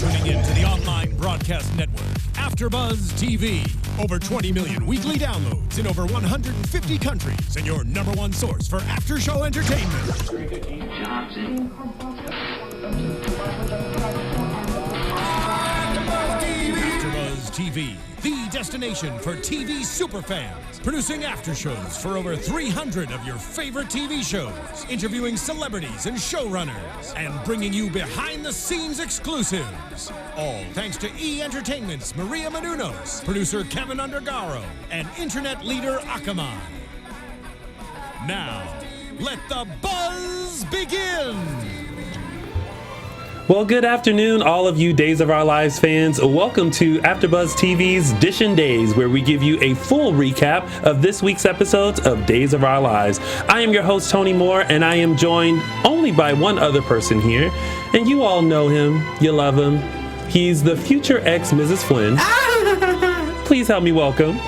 tuning in to the online broadcast network, AFTERBUZZ TV. Over 20 million weekly downloads in over 150 countries, and your number one source for after-show entertainment. AFTERBUZZ TV, the destination for TV superfans. Producing aftershows for over 300 of your favorite TV shows, interviewing celebrities and showrunners, and bringing you behind-the-scenes exclusives. All thanks to E! Entertainment's Maria Menounos, producer Kevin Undergaro, and internet leader Akamai. Now, let the buzz begin! Well, good afternoon, all of you Days of Our Lives fans. Welcome to AfterBuzz TV's Dishin' Days, where we give you a full recap of this week's episodes of Days of Our Lives. I am your host, Tony Moore, and I am joined only by one other person here. And you all know him. You love him. He's the future ex-Mrs. Flynn. Please help me welcome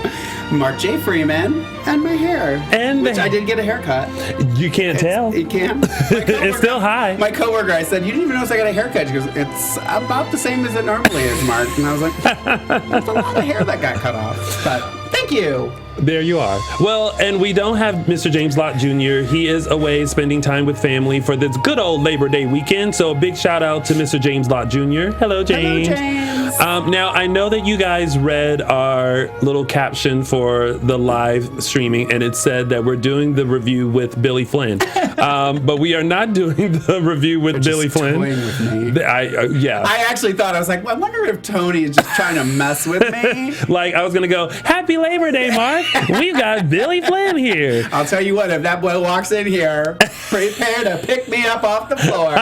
Mark J. Freeman, and my hair. Which I did get a haircut. You can't tell. You can. It's still high. My coworker, I said, you didn't even notice I got a haircut. She goes, it's about the same as it normally is, Mark. And I was like, that's a lot of hair that got cut off. But thank you. There you are. Well, and we don't have Mr. James Lott Jr. He is away spending time with family for this good old Labor Day weekend. So a big shout out to Mr. James Lott Jr. Hello, James. Hello, James. Now, I know that you guys read our little caption for the live streaming, and it said that we're doing the review with Billy Flynn. But we are not doing the review with Billy Flynn. With me. I actually thought, I was like, well, I wonder if Tony is just trying to mess with me. Like, I was going to go, Happy Labor Day, Mark. We've got Billy Flynn here. I'll tell you what, if that boy walks in here, prepare to pick me up off the floor.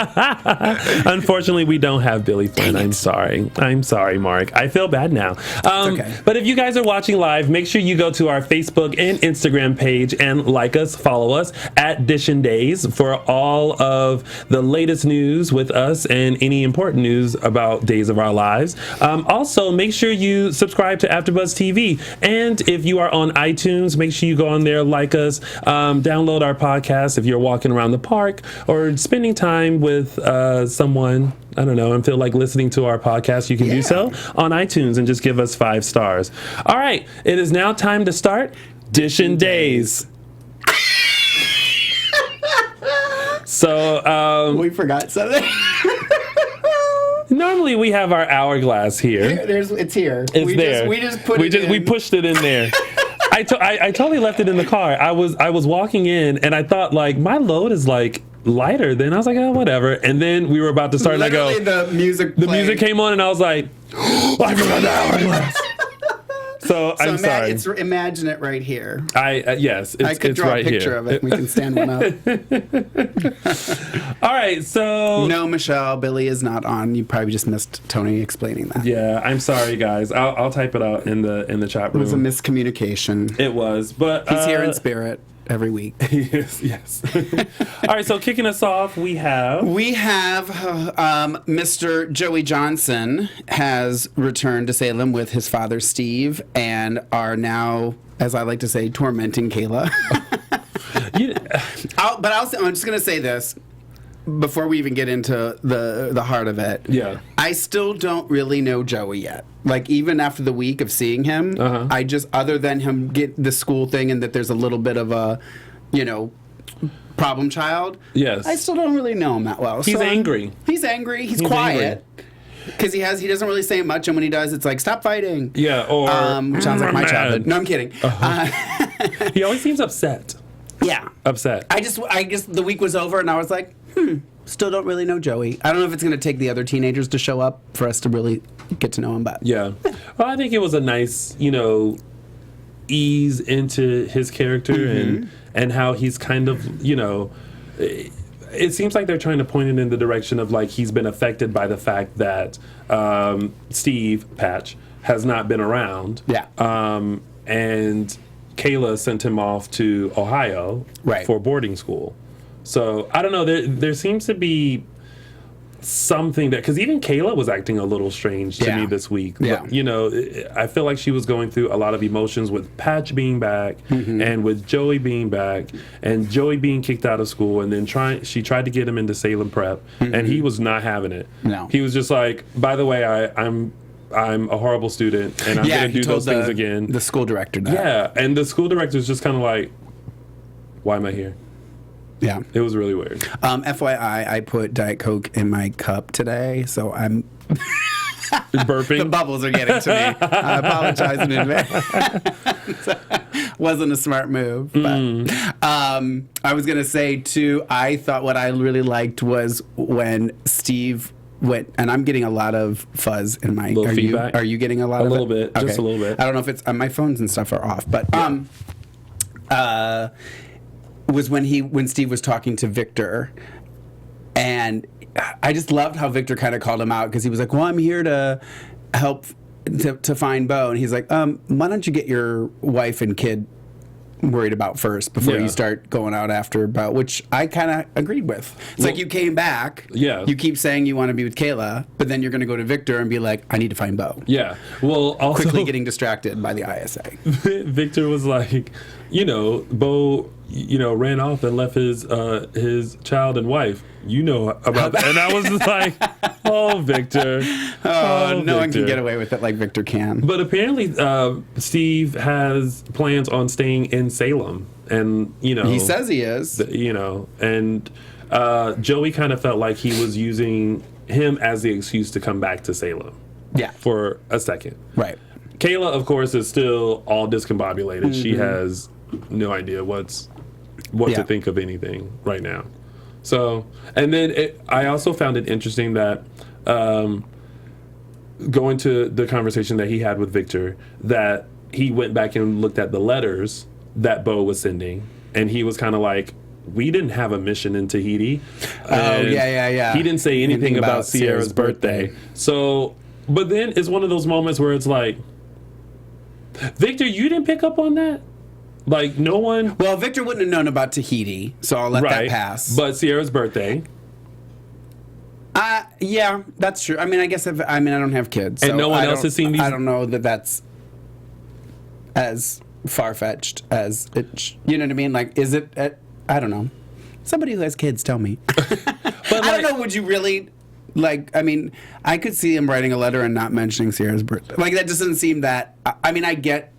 Unfortunately, we don't have Billy Flynn. I'm sorry, Mark. I feel bad now. Okay. But if you guys are watching live, make sure you go to our Facebook and Instagram page and like us, follow us at Dishin' Days for all of the latest news with us and any important news about Days of Our Lives. Also, make sure you subscribe to AfterBuzz TV. And if you are on iTunes, make sure you go on there, like us, download our podcast if you're walking around the park or spending time with someone, I don't know, and feel like listening to our podcast, you can do so on iTunes and just give us 5 stars. All right, it is now time to start Dishin' Days. So, we forgot something. Normally we have our hourglass here. It's here. It's there. We pushed it in there. I totally left it in the car. I was walking in and I thought, like, my load is like lighter. Then I was like, oh, whatever. And then we were about to start, Literally and I go, the music came on and I was like, oh, I forgot the hourglass. So I'm sorry. Imagine it right here. Yes, I could draw right a picture here. of it. We can stand one up. All right, so no, Michelle, Billy is not on. You probably just missed Tony explaining that. Yeah, I'm sorry, guys. I'll type it out in the chat room. It was a miscommunication. It was, but he's here in spirit every week. Yes. All right, so kicking us off, we have Mr. Joey Johnson has returned to Salem with his father Steve and are now, as I like to say, tormenting Kayla. I'm just going to say this before we even get into the heart of it. Yeah. I still don't really know Joey yet. Like, even after the week of seeing him, I just, other than him get the school thing and that there's a little bit of a, problem child. Yes. I still don't really know him that well. He's angry. He's angry. He's quiet. Because he doesn't really say much, and when he does, it's like, stop fighting. Yeah, or... which sounds like my childhood. No, I'm kidding. He always seems upset. Yeah. Upset. I guess the week was over, and I was like, still don't really know Joey. I don't know if it's going to take the other teenagers to show up for us to really get to know him, but... Yeah. Well, I think it was a nice, ease into his character and how he's kind of, it seems like they're trying to point it in the direction of, like, he's been affected by the fact that Steve Patch has not been around. Yeah. And Kayla sent him off to Ohio for boarding school. So, I don't know, there seems to be something that, because even Kayla was acting a little strange to me this week. Yeah. You know, I feel like she was going through a lot of emotions with Patch being back and with Joey being back and Joey being kicked out of school, and then she tried to get him into Salem Prep and he was not having it. No. He was just like, by the way, I'm a horrible student and I'm going to do those things again. The school director that. Yeah, and the school director's just kind of like, why am I here? Yeah. It was really weird. FYI, I put Diet Coke in my cup today, so I'm... Burping? The bubbles are getting to me. I apologize in advance. Wasn't a smart move. But I was going to say, too, I thought what I really liked was when Steve went, and I'm getting a lot of fuzz in my... Feedback? Are you getting a lot of it? A little bit, just a little bit. I don't know if it's... my phones and stuff are off, but... was when Steve was talking to Victor, and I just loved how Victor kind of called him out, because he was like, well, I'm here to help to find Bo, and he's like, why don't you get your wife and kid worried about first before you start going out after Bo, which I kind of agreed with. It's like you came back, you keep saying you want to be with Kayla, but then you're going to go to Victor and be like, I need to find Bo. Yeah. Well, also quickly getting distracted by the ISA. Victor was like, you know, Bo, you know, ran off and left his child and wife. You know about that. And I was just like, oh, Victor. No Victor. one can get away with it like Victor can. But apparently Steve has plans on staying in Salem. And, you know. He says he is. You know. And Joey kind of felt like he was using him as the excuse to come back to Salem. Yeah. For a second. Right. Kayla, of course, is still all discombobulated. She has no idea what to think of anything right now. So, and then I also found it interesting that going to the conversation that he had with Victor, that he went back and looked at the letters that Bo was sending, and he was kind of like, we didn't have a mission in Tahiti. Yeah. He didn't say anything about Sierra's birthday. So, but then it's one of those moments where it's like, Victor, you didn't pick up on that? Like, no one... Well, Victor wouldn't have known about Tahiti, so I'll let that pass. But Sierra's birthday... Yeah, that's true. I mean, I guess I don't have kids. So and no one else has seen these... I don't know that that's as far-fetched as it... You know what I mean? Like, is it... I don't know. Somebody who has kids, tell me. But I don't know, would you really... Like, I mean, I could see him writing a letter and not mentioning Sierra's birthday. Like, that just doesn't seem that... I mean, I get...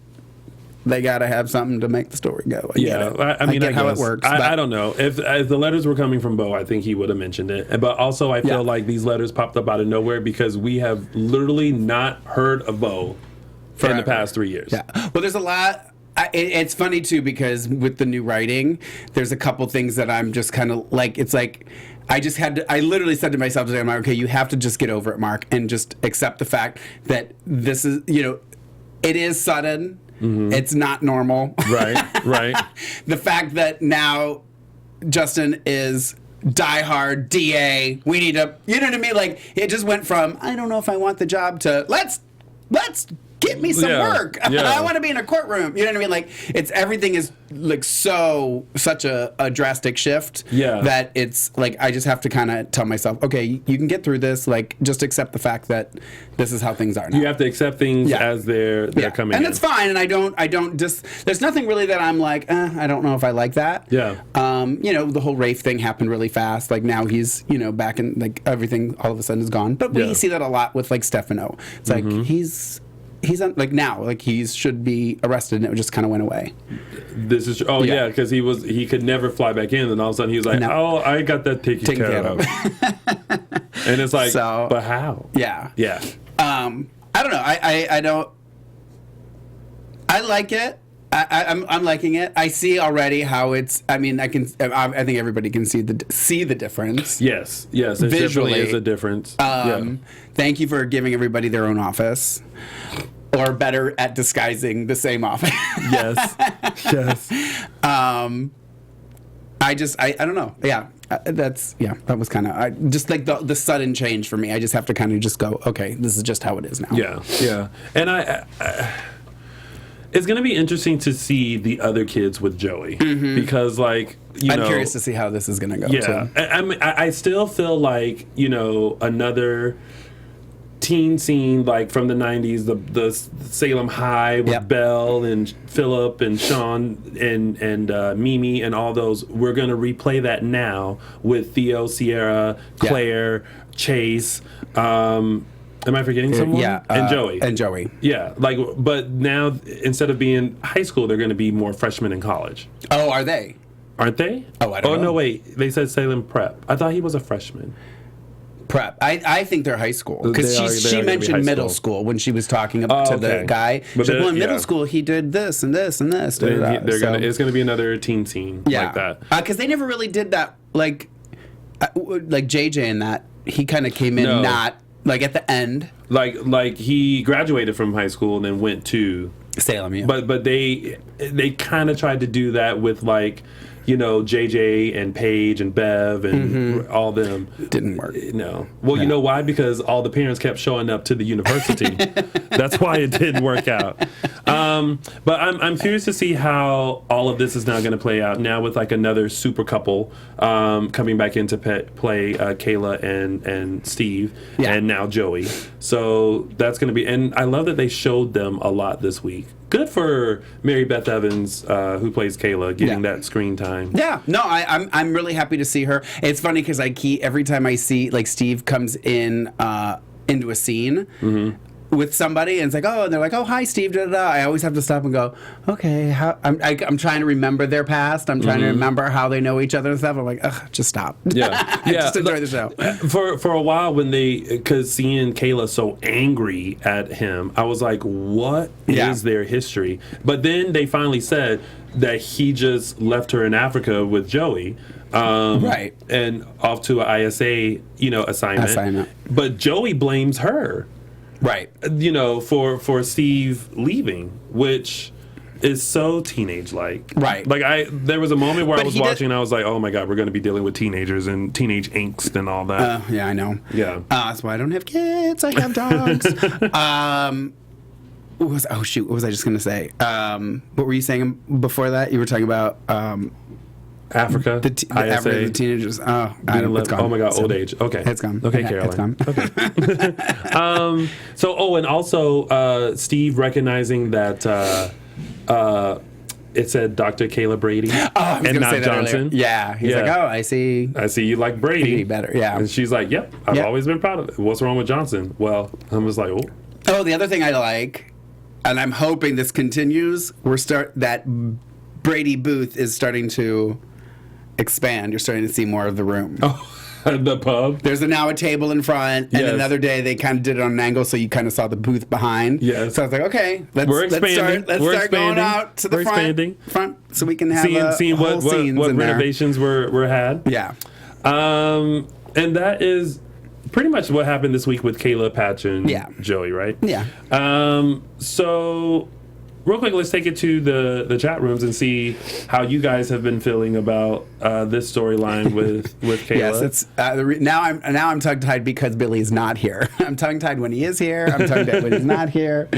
They got to have something to make the story go. I get how it works. I don't know. If the letters were coming from Bo, I think he would have mentioned it. But also, I feel like these letters popped up out of nowhere because we have literally not heard of Bo in the past 3 years. Yeah. Well, there's a lot... It's funny, too, because with the new writing, there's a couple things that I'm just kind of like... It's like... I literally said to myself today, I'm like, okay, you have to just get over it, Mark, and just accept the fact that this is, you know, it is sudden. Mm-hmm. It's not normal. Right. The fact that now Justin is diehard DA, we need to, you know what I mean? Like, it just went from, I don't know if I want the job to, let's get me some work. I want to be in a courtroom. You know what I mean? Like, everything is like such a drastic shift that it's like, I just have to kind of tell myself, okay, you can get through this. Like, just accept the fact that this is how things are now. You have to accept things as they're coming and it's fine. And I don't just, there's nothing really that I'm like, I don't know if I like that. Yeah. You know, the whole Rafe thing happened really fast. Like, now he's, you know, back in, like, everything all of a sudden is gone. But we see that a lot with, like, Stefano. It's like, he's like, now, like, he should be arrested, and it just kind of went away. This is because he could never fly back in, and all of a sudden he was like, oh, I got that taken care of. And it's like, but how? Yeah. I don't know. I don't. I like it. I'm liking it. I see already how it's. I mean, I think everybody can see the difference. Yes. It visually is a difference. Thank you for giving everybody their own office, or better, at disguising the same office. Yes. I don't know. Yeah. That was kind of just like the sudden change for me. I just have to kind of just go, okay, this is just how it is now. Yeah. And It's going to be interesting to see the other kids with Joey because, like, I'm curious to see how this is going to go. Yeah, too. I still feel like, another teen scene like from the 90s, the Salem High with Belle and Philip and Sean and Mimi and all those. We're going to replay that now with Theo, Sierra, Claire, Chase. Am I forgetting someone? Yeah. And Joey. And Joey. Yeah. Like, but now instead of being high school, they're going to be more freshmen in college. Oh, are they? Aren't they? Oh, I don't know. Oh, no, wait. They said Salem Prep. I thought he was a freshman. Prep. I think they're high school because she mentioned middle school when she was talking to the guy. But well, in middle school he did this and this and this. It's going to be another teen scene like that. Because they never really did that. Like JJ in that he kind of came in not like at the end. Like he graduated from high school and then went to Salem. Yeah. But they kind of tried to do that with like. JJ and Paige and Bev and all them. Didn't work. No. Well, you know why? Because all the parents kept showing up to the university. That's why it didn't work out. But I'm curious to see how all of this is now going to play out now with like another super couple coming back into play, Kayla and Steve and now Joey. So that's going to be, and I love that they showed them a lot this week. Good for Mary Beth Evans, who plays Kayla, getting that screen time. Yeah, no, I'm really happy to see her. It's funny because every time I see like Steve comes in into a scene with somebody and it's like, and they're like, oh, hi, Steve. Da, da, da. I always have to stop and go, okay. I'm trying to remember their past. I'm trying to remember how they know each other and stuff. I'm like, ugh, just stop. Yeah, just enjoy the show. For a while because seeing Kayla so angry at him, I was like, what is their history? But then they finally said that he just left her in Africa with Joey. Right. And off to an ISA, assignment. But Joey blames her. Right. For Steve leaving, which is so teenage-like. Right. Like, there was a moment where I was watching and I was like, oh my God, we're going to be dealing with teenagers and teenage angst and all that. Yeah, I know. Yeah. That's why I don't have kids. I have dogs. What was I just going to say? What were you saying before that? You were talking about... Africa, the teenagers. It's gone. Oh my God, old age. Okay, it's gone. Okay, Caroline. It's gone. Okay. And also Steve recognizing that it said Dr. Kayla Brady and not Johnson. Earlier. Yeah, he's like, I see. I see you like Brady better. Yeah, and she's like, yep, I've always been proud of it. What's wrong with Johnson? Well, I was like, oh, the other thing I like, and I'm hoping this continues. That Brady booth is starting to expand. You're starting to see more of the room. Oh, the pub. There's now a table in front, and another day they kind of did it on an angle, so you kind of saw the booth behind. Yes. So I was like, okay, let's start going out to the front, so we can have seeing what renovations were had. Yeah. And that is pretty much what happened this week with Kayla, Patch, and Joey, right? Yeah. So. Real quick, let's take it to the chat rooms and see how you guys have been feeling about this storyline with Kayla. Yes, it's now I'm tongue-tied because Billy is not here. I'm tongue-tied when he is here. I'm tongue-tied when he's not here.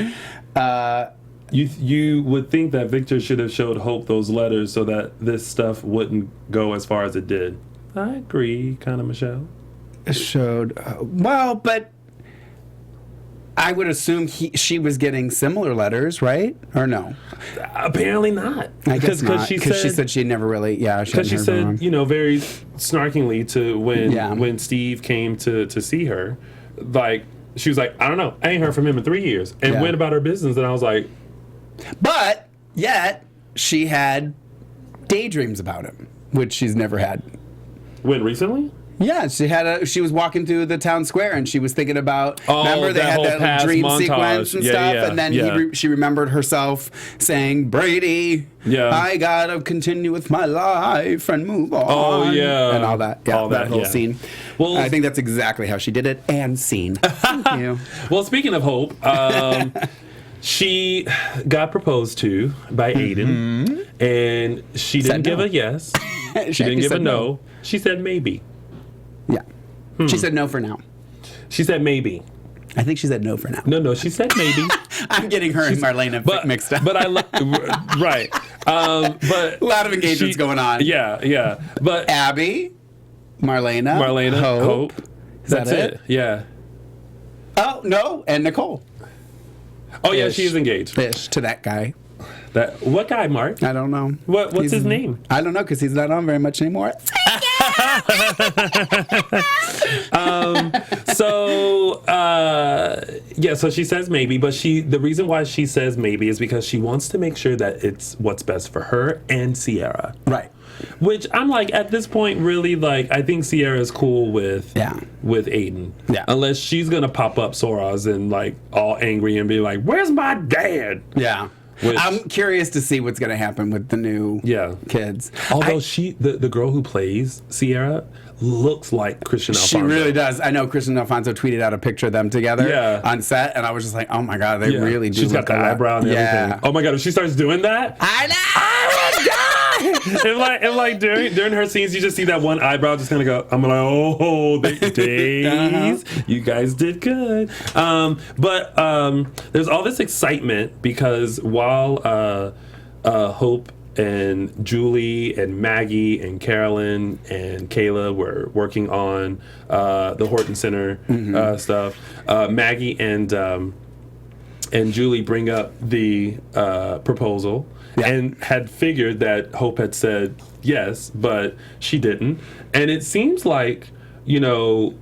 You would think that Victor should have showed Hope those letters so that this stuff wouldn't go as far as it did. I agree, kind of, Michelle. Showed but. I would assume she was getting similar letters, right? Or no? Apparently not. I guess not. Because she said she never really, because she said, very snarkingly to when Steve came to see her, like, she was like, I don't know. I ain't heard from him in 3 years. And went about her business. And I was like. But yet she had daydreams about him, which she's never had. When, recently? Yeah, she was walking through the town square and she was thinking about. Remember they had that dream montage sequence and stuff, and then she remembered herself saying, "Brady, I gotta continue with my life and move on." Oh yeah, and all that. Yeah, that whole scene. Well, I think that's exactly how she did it. And scene. Thank you. Well, speaking of Hope, she got proposed to by Aiden, and she didn't give a yes. She didn't give a no. She said maybe. Yeah. She said no for now. She said maybe. I think she said no for now. No, she said maybe. I'm getting her and Marlena mixed up. But I right. But a lot of engagements going on. Yeah. But Abby, Marlena, Hope. That's it. Yeah. Oh no, and Nicole. Oh yeah, she is engaged. Fish to that guy. What guy, Mark? I don't know. What's his name? I don't know because he's not on very much anymore. So she says maybe, but the reason why she says maybe is because she wants to make sure that it's what's best for her and Sierra. Right. Which I'm like, at this point, really, like, I think Sierra's cool with Aiden. Yeah. Unless she's gonna pop up Soros and like all angry and be like, "Where's my dad?" Yeah. I'm curious to see what's going to happen with the new kids. Although the girl who plays Sierra looks like Christian Alfonso. She really does. I know Christian Alfonso tweeted out a picture of them together on set, and I was just like, oh my God, they really do. She's got the eyebrow and everything. Oh my God, if she starts doing that. I know! and like during her scenes, you just see that one eyebrow just kind of go. I'm like, oh, days, you guys did good. But there's all this excitement because while Hope and Julie and Maggie and Carolyn and Kayla were working on the Horton Center stuff, Maggie and Julie bring up the proposal. Yeah. And had figured that Hope had said yes, but she didn't. And it seems like, the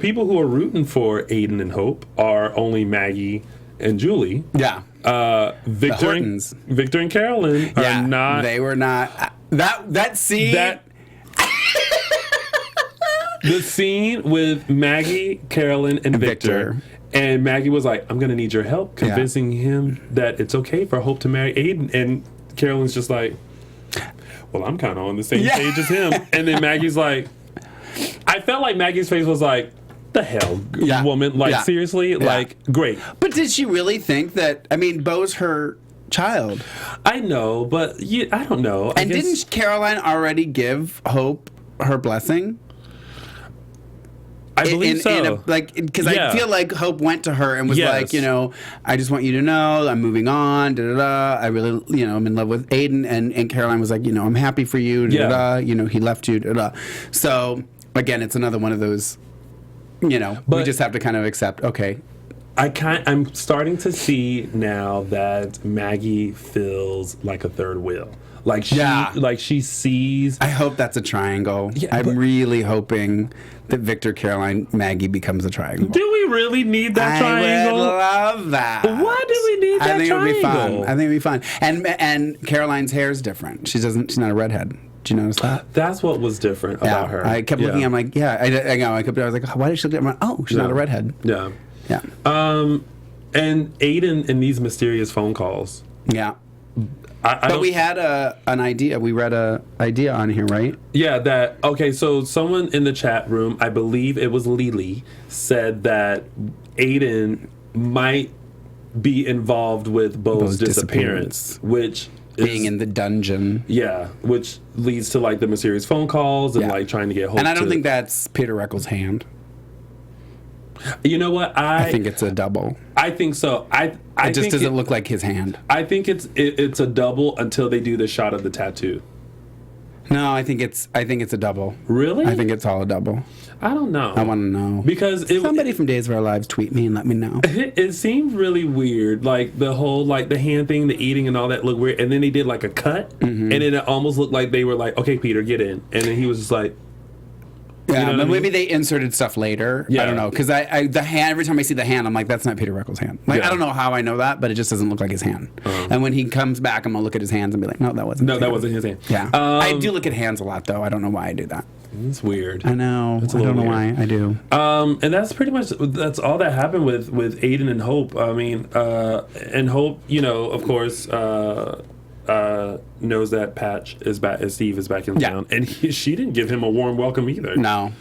people who are rooting for Aiden and Hope are only Maggie and Julie. Yeah. Victor and Carolyn are not. They were not. That scene. The scene with Maggie, Carolyn, and Victor. And Maggie was like, I'm going to need your help convincing him that it's okay for Hope to marry Aiden. And Carolyn's just like, well, I'm kind of on the same page as him. And then Maggie's like, I felt like Maggie's face was like, the hell, woman? Like, seriously? Like, great. But did she really think that, Beau's her child? I know, but I don't know. And didn't Caroline already give Hope her blessing? I believe so. Because I feel like Hope went to her and was like, I just want you to know I'm moving on, I really, I'm in love with Aiden. And Caroline was like, I'm happy for you, he left you, So, again, it's another one of those, we just have to kind of accept, okay. I'm starting to see now that Maggie feels like a third wheel. Like she sees. I hope that's a triangle. Yeah, I'm really hoping that Victor, Caroline, Maggie becomes a triangle. Do we really need that triangle? I would love that. Why do we need that triangle? It would be fun. I think it'd be fun. And Caroline's hair is different. She's not a redhead. Did you notice that? That's what was different about her. I kept looking. I'm like, I was like, why did she look? I'm like, oh, she's not a redhead. Yeah. Yeah. And Aiden in these mysterious phone calls. Yeah. But we had an idea. We read an idea on here, right? Yeah, so someone in the chat room, I believe it was Lily, said that Aiden might be involved with Beau's disappearance, which being in the dungeon. Yeah, which leads to like the mysterious phone calls and like trying to get Hope. And I don't think that's Peter Reckles' hand. You know what? I think it's a double. I think so. It just doesn't look like his hand. I think it's a double until they do the shot of the tattoo. No, I think it's a double. Really? I think it's all a double. I don't know. I want to know. Because somebody from Days of Our Lives tweet me and let me know. It seemed really weird. Like the whole the hand thing, the eating and all that looked weird. And then they did like a cut and then it almost looked like they were like, okay, Peter, get in. And then he was just like, yeah, but maybe they inserted stuff later. Yeah. I don't know. Because the hand, every time I see the hand, I'm like, that's not Peter Reckles' hand. I don't know how I know that, but it just doesn't look like his hand. And when he comes back, I'm going to look at his hands and be like, no, that wasn't his hand. Yeah. I do look at hands a lot, though. I don't know why I do that. It's weird. I know. I don't know why I do. And that's pretty much, that's all that happened with Aiden and Hope. I mean, and Hope, of course, knows that Patch is back, Steve is back in town, and she didn't give him a warm welcome either. No.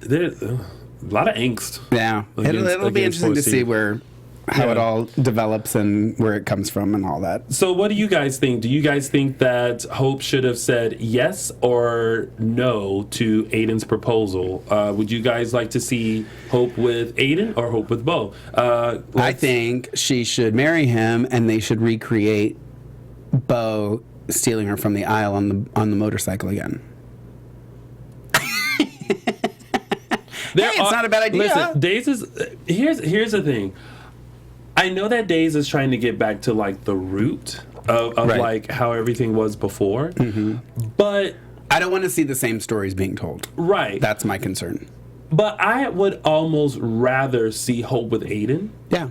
There's a lot of angst. Yeah, it'll be interesting to see where it all develops and where it comes from and all that. So what do you guys think? Do you guys think that Hope should have said yes or no to Aiden's proposal? Would you guys like to see Hope with Aiden or Hope with Bo? I think she should marry him, and they should recreate Bo stealing her from the aisle on the motorcycle again. It's not a bad idea. Listen, Days is here's the thing. I know that Days is trying to get back to like the root of Right. like how everything was before, but I don't want to see the same stories being told. right. That's my concern. But I would almost rather see Hope with Aiden Yeah.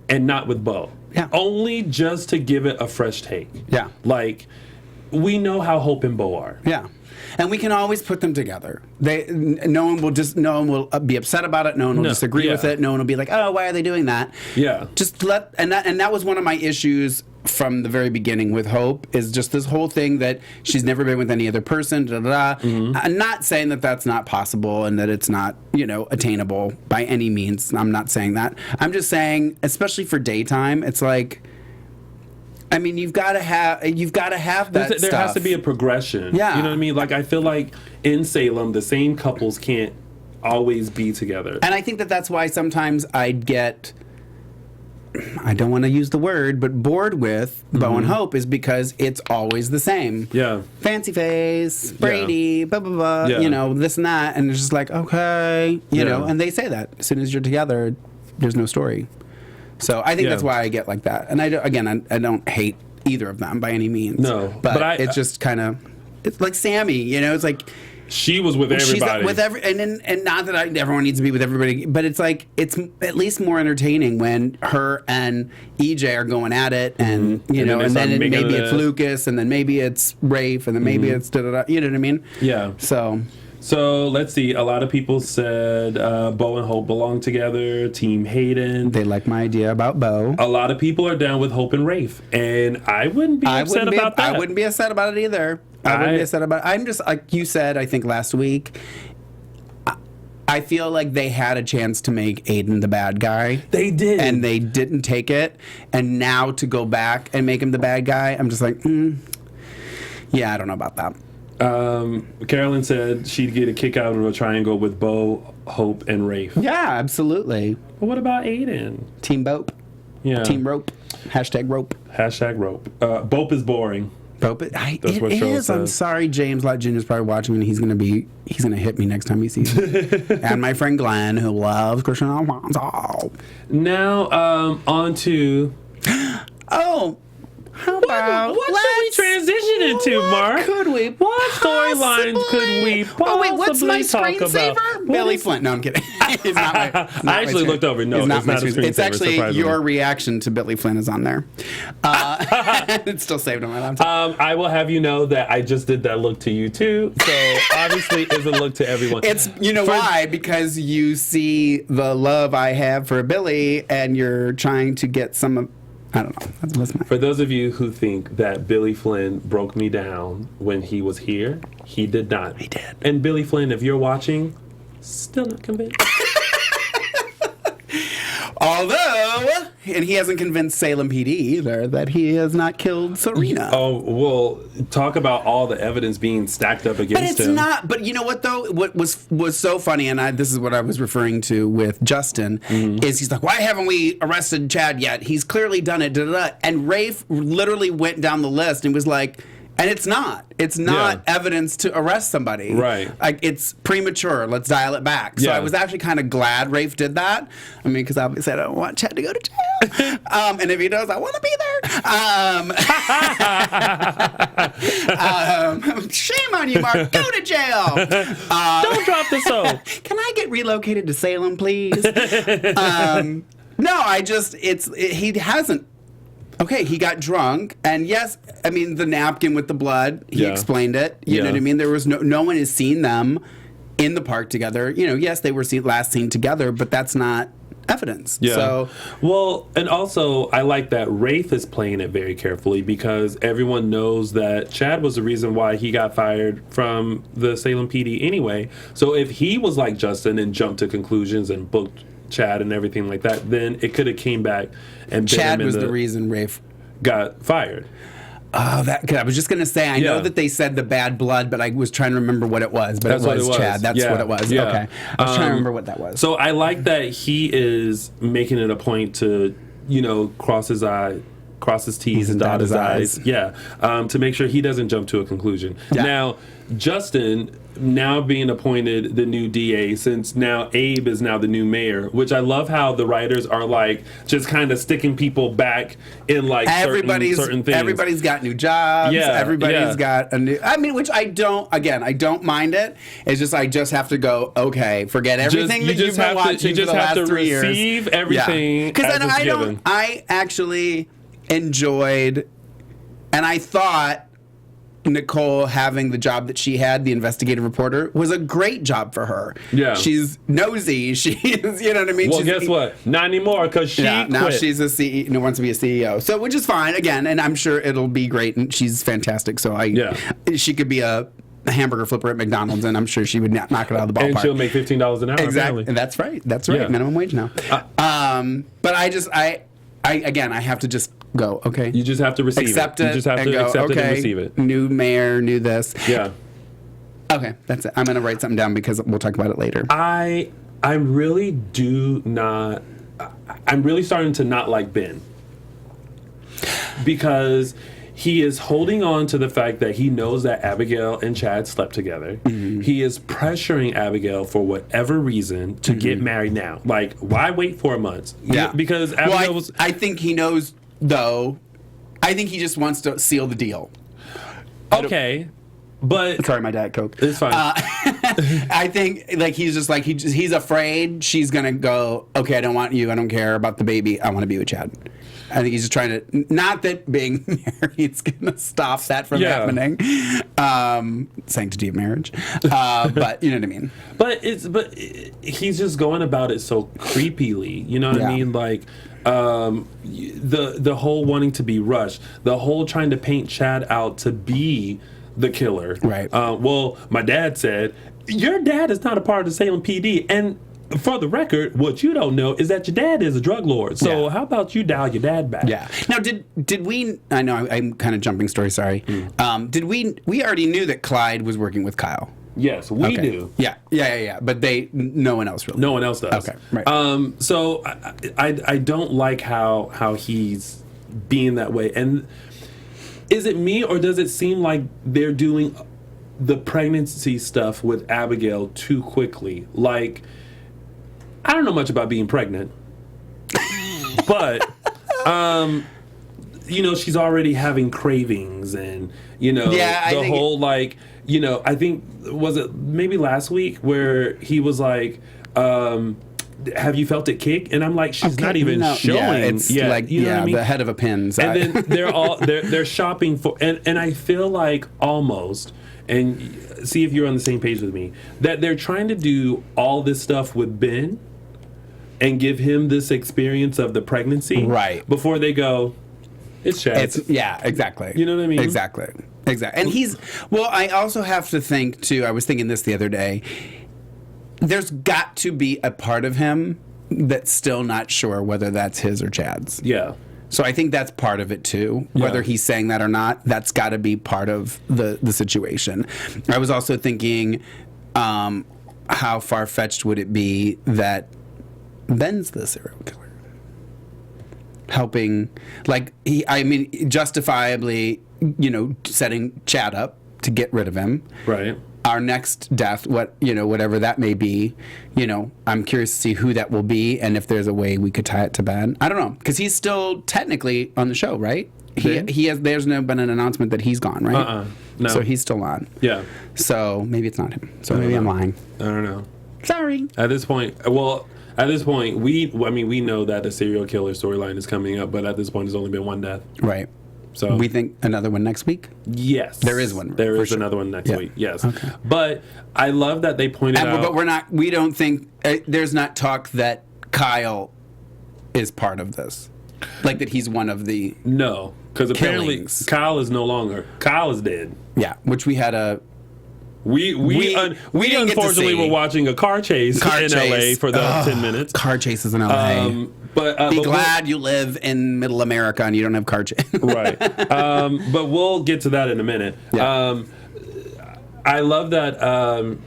and not with Bo. Yeah. Only just to give it a fresh take. Yeah. Like, we know how Hope and Bo are. Yeah. And we can always put them together. No one will be upset about it. No one will disagree with it. No one will be like, oh, why are they doing that? Yeah. Just that was one of my issues from the very beginning with Hope, is just this whole thing that she's never been with any other person. I'm not saying that that's not possible and that it's not, attainable by any means. I'm not saying that. I'm just saying, especially for daytime, it's like, I mean, you've got to have that. There has to be a progression. Yeah. You know what I mean? Like, I feel like in Salem, the same couples can't always be together. And I think that that's why sometimes I get, I don't want to use the word, but bored with Bo and Hope, is because it's always the same. Yeah. Fancy face, Brady, blah, blah, blah, this and that. And it's just like, okay, you know, and they say that as soon as you're together, there's no story. So I think that's why I get like that. And I don't hate either of them by any means. No. But it's just kind of, it's like Sammy, it's like, she was with everybody. She's with and not that everyone needs to be with everybody, but it's like, it's at least more entertaining when her and EJ are going at it, and and then maybe it's Lucas, and then maybe it's Rafe, and then maybe it's da-da-da, you know what I mean? Yeah. So let's see. A lot of people said Bo and Hope belong together. Team Hayden. They like my idea about Bo. A lot of people are down with Hope and Rafe, and I wouldn't be upset about that. I wouldn't be upset about it either. I wouldn't be upset about it. I'm just, like you said, I think last week, I feel like they had a chance to make Aiden the bad guy. They did. And they didn't take it. And now to go back and make him the bad guy, I'm just like, yeah, I don't know about that. Carolyn said she'd get a kick out of a triangle with Bo, Hope, and Rafe. Yeah, absolutely. But what about Aiden? Team Bope. Yeah. Team Rope. Hashtag Rope. Hashtag Rope. Bope is boring. Bope. It is. I'm sorry, James Lott Jr. is probably watching, and he's gonna hit me next time he sees me. And my friend Glenn, who loves Christian Alfonso. Now, on to. Oh. How about what should we transition into, Mark? Could we? What storylines could we possibly what's my talk screensaver? about? Billy Flynn. No, I'm kidding. It's not my, I actually looked over. No, it's not a screensaver. It's actually surprisingly. your reaction to Billy Flynn is on there. It's still saved on my laptop. I will have you know that I just did that look to you too. So obviously, it's a look to everyone. It's why? Because you see the love I have for Billy, and you're trying to get some of. I don't know. That's my. For those of you who think that Billy Flynn broke me down when he was here, he did not. He did. And Billy Flynn, if you're watching, still not convinced. Although, and he hasn't convinced Salem PD either that he has not killed Serena. Oh, well, talk about all the evidence being stacked up against him. But it's not. But you know what, though? What was so funny, and this is what I was referring to with Justin, is he's like, why haven't we arrested Chad yet? He's clearly done it. Da, da, da. And Rafe literally went down the list and was like, and it's not. It's not evidence to arrest somebody. Right. Like, it's premature. Let's dial it back. So I was actually kind of glad Rafe did that. I mean, because obviously I don't want Chad to go to jail. And if he does, I want to be there. Shame on you, Mark. Go to jail. Don't drop the soap. Can I get relocated to Salem, please? No, he hasn't. Okay, he got drunk, and yes, I mean, the napkin with the blood, he explained it. You know what I mean? There was no one has seen them in the park together. Yes, they were last seen together, but that's not evidence. Yeah. So, well, and also, I like that Rafe is playing it very carefully because everyone knows that Chad was the reason why he got fired from the Salem PD anyway. So if he was like Justin and jumped to conclusions and booked Chad and everything like that, then it could have came back and bit Chad him was the reason Rafe got fired. Oh, cause I was just gonna say. I know that they said the bad blood, but I was trying to remember what it was. But That's it was, what it was. Chad. That's Yeah. what it was. Yeah. Okay, I was trying to remember what that was. So I like that he is making it a point to, cross his T's and dot his I's. Yeah, to make sure he doesn't jump to a conclusion. Yeah. Now, Justin, now being appointed the new DA, since now Abe is now the new mayor, which I love how the writers are like just kind of sticking people back in like certain things. Everybody's got new jobs. Yeah, Everybody's got a new. I mean, which I don't mind it. It's just I just have to go. Okay, forget everything that you've been watching for the last 3 years. Receive everything because as it's given. I actually enjoyed, and I thought Nicole having the job that she had, the investigative reporter, was a great job for her. Yeah. She's nosy. She's, you know what I mean? Well, guess what? Not anymore, because she quit. Now she's a CEO, wants to be a CEO. So, which is fine, again, and I'm sure it'll be great, and she's fantastic. So, she could be a hamburger flipper at McDonald's, and I'm sure she would knock it out of the ballpark. And she'll make $15 an hour, exactly. apparently. And that's right. That's right. Yeah. Minimum wage now. But I have to just go, okay. You just have to receive accept it. it. You just have to go, accept okay, it and receive it. New mayor, new this. Yeah. Okay, that's it. I'm going to write something down because we'll talk about it later. I really do not. I'm really starting to not like Ben, because he is holding on to the fact that he knows that Abigail and Chad slept together. Mm-hmm. He is pressuring Abigail for whatever reason to get married now. Like, why wait 4 months? Yeah. Because Abigail was... I think he knows, though. I think he just wants to seal the deal. Okay. But... Sorry, my Diet Coke. It's fine. I think, he's afraid she's going to go, okay, I don't want you. I don't care about the baby. I want to be with Chad. I think he's just trying to, not that being married's going to stop that from happening. Sanctity of marriage. But you know what I mean? But he's just going about it so creepily. You know what I mean? Like, the whole wanting to be rushed, the whole trying to paint Chad out to be the killer. Right. Well, my dad said, your dad is not a part of the Salem PD. And for the record, what you don't know is that your dad is a drug lord. So how about you dial your dad back? Yeah. Now, did we? I know I'm kind of jumping story. Sorry. Did we already knew that Clyde was working with Kyle? Yes, we do. Yeah. But no one else really. No one else does. Okay. Right. So I don't like how he's being that way. And is it me, or does it seem like they're doing the pregnancy stuff with Abigail too quickly? Like, I don't know much about being pregnant, but, she's already having cravings and, the whole, like, I think, was it maybe last week where he was like, have you felt it kick? And I'm like, she's not even showing. Yeah, it's like, you know what I mean? The head of a pin. And then they're shopping for, and I feel like almost, and see if you're on the same page with me, that they're trying to do all this stuff with Ben and give him this experience of the pregnancy, right, before they go, it's Chad. Exactly. You know what I mean? Exactly. And I also have to think too, I was thinking this the other day, there's got to be a part of him that's still not sure whether that's his or Chad's. Yeah. So I think that's part of it too. Whether he's saying that or not, that's got to be part of the situation. I was also thinking, how far-fetched would it be that Ben's the serial killer? Helping, justifiably, setting Chad up to get rid of him. Right. Our next death, whatever that may be, I'm curious to see who that will be and if there's a way we could tie it to Ben. I don't know, because he's still technically on the show, right? There's no been an announcement that he's gone, right? No. So he's still on. Yeah. So maybe it's not him. So maybe I'm lying. I don't know. Sorry. At this point, we know that the serial killer storyline is coming up, but at this point, there's only been one death. Right. So we think another one next week? Yes. There is one. There is another one next week. Yes. Okay. But I love that they pointed out. But we don't think, there's not talk that Kyle is part of this. Like that he's one of the No. Because apparently killings. Kyle is no longer. Kyle is dead. Yeah. Which we had We didn't get to unfortunately see. were watching a car chase in LA for the 10 minutes. Car chases in LA. But Be glad you live in middle America and you don't have car chase. Right. But we'll get to that in a minute. Yeah. I love that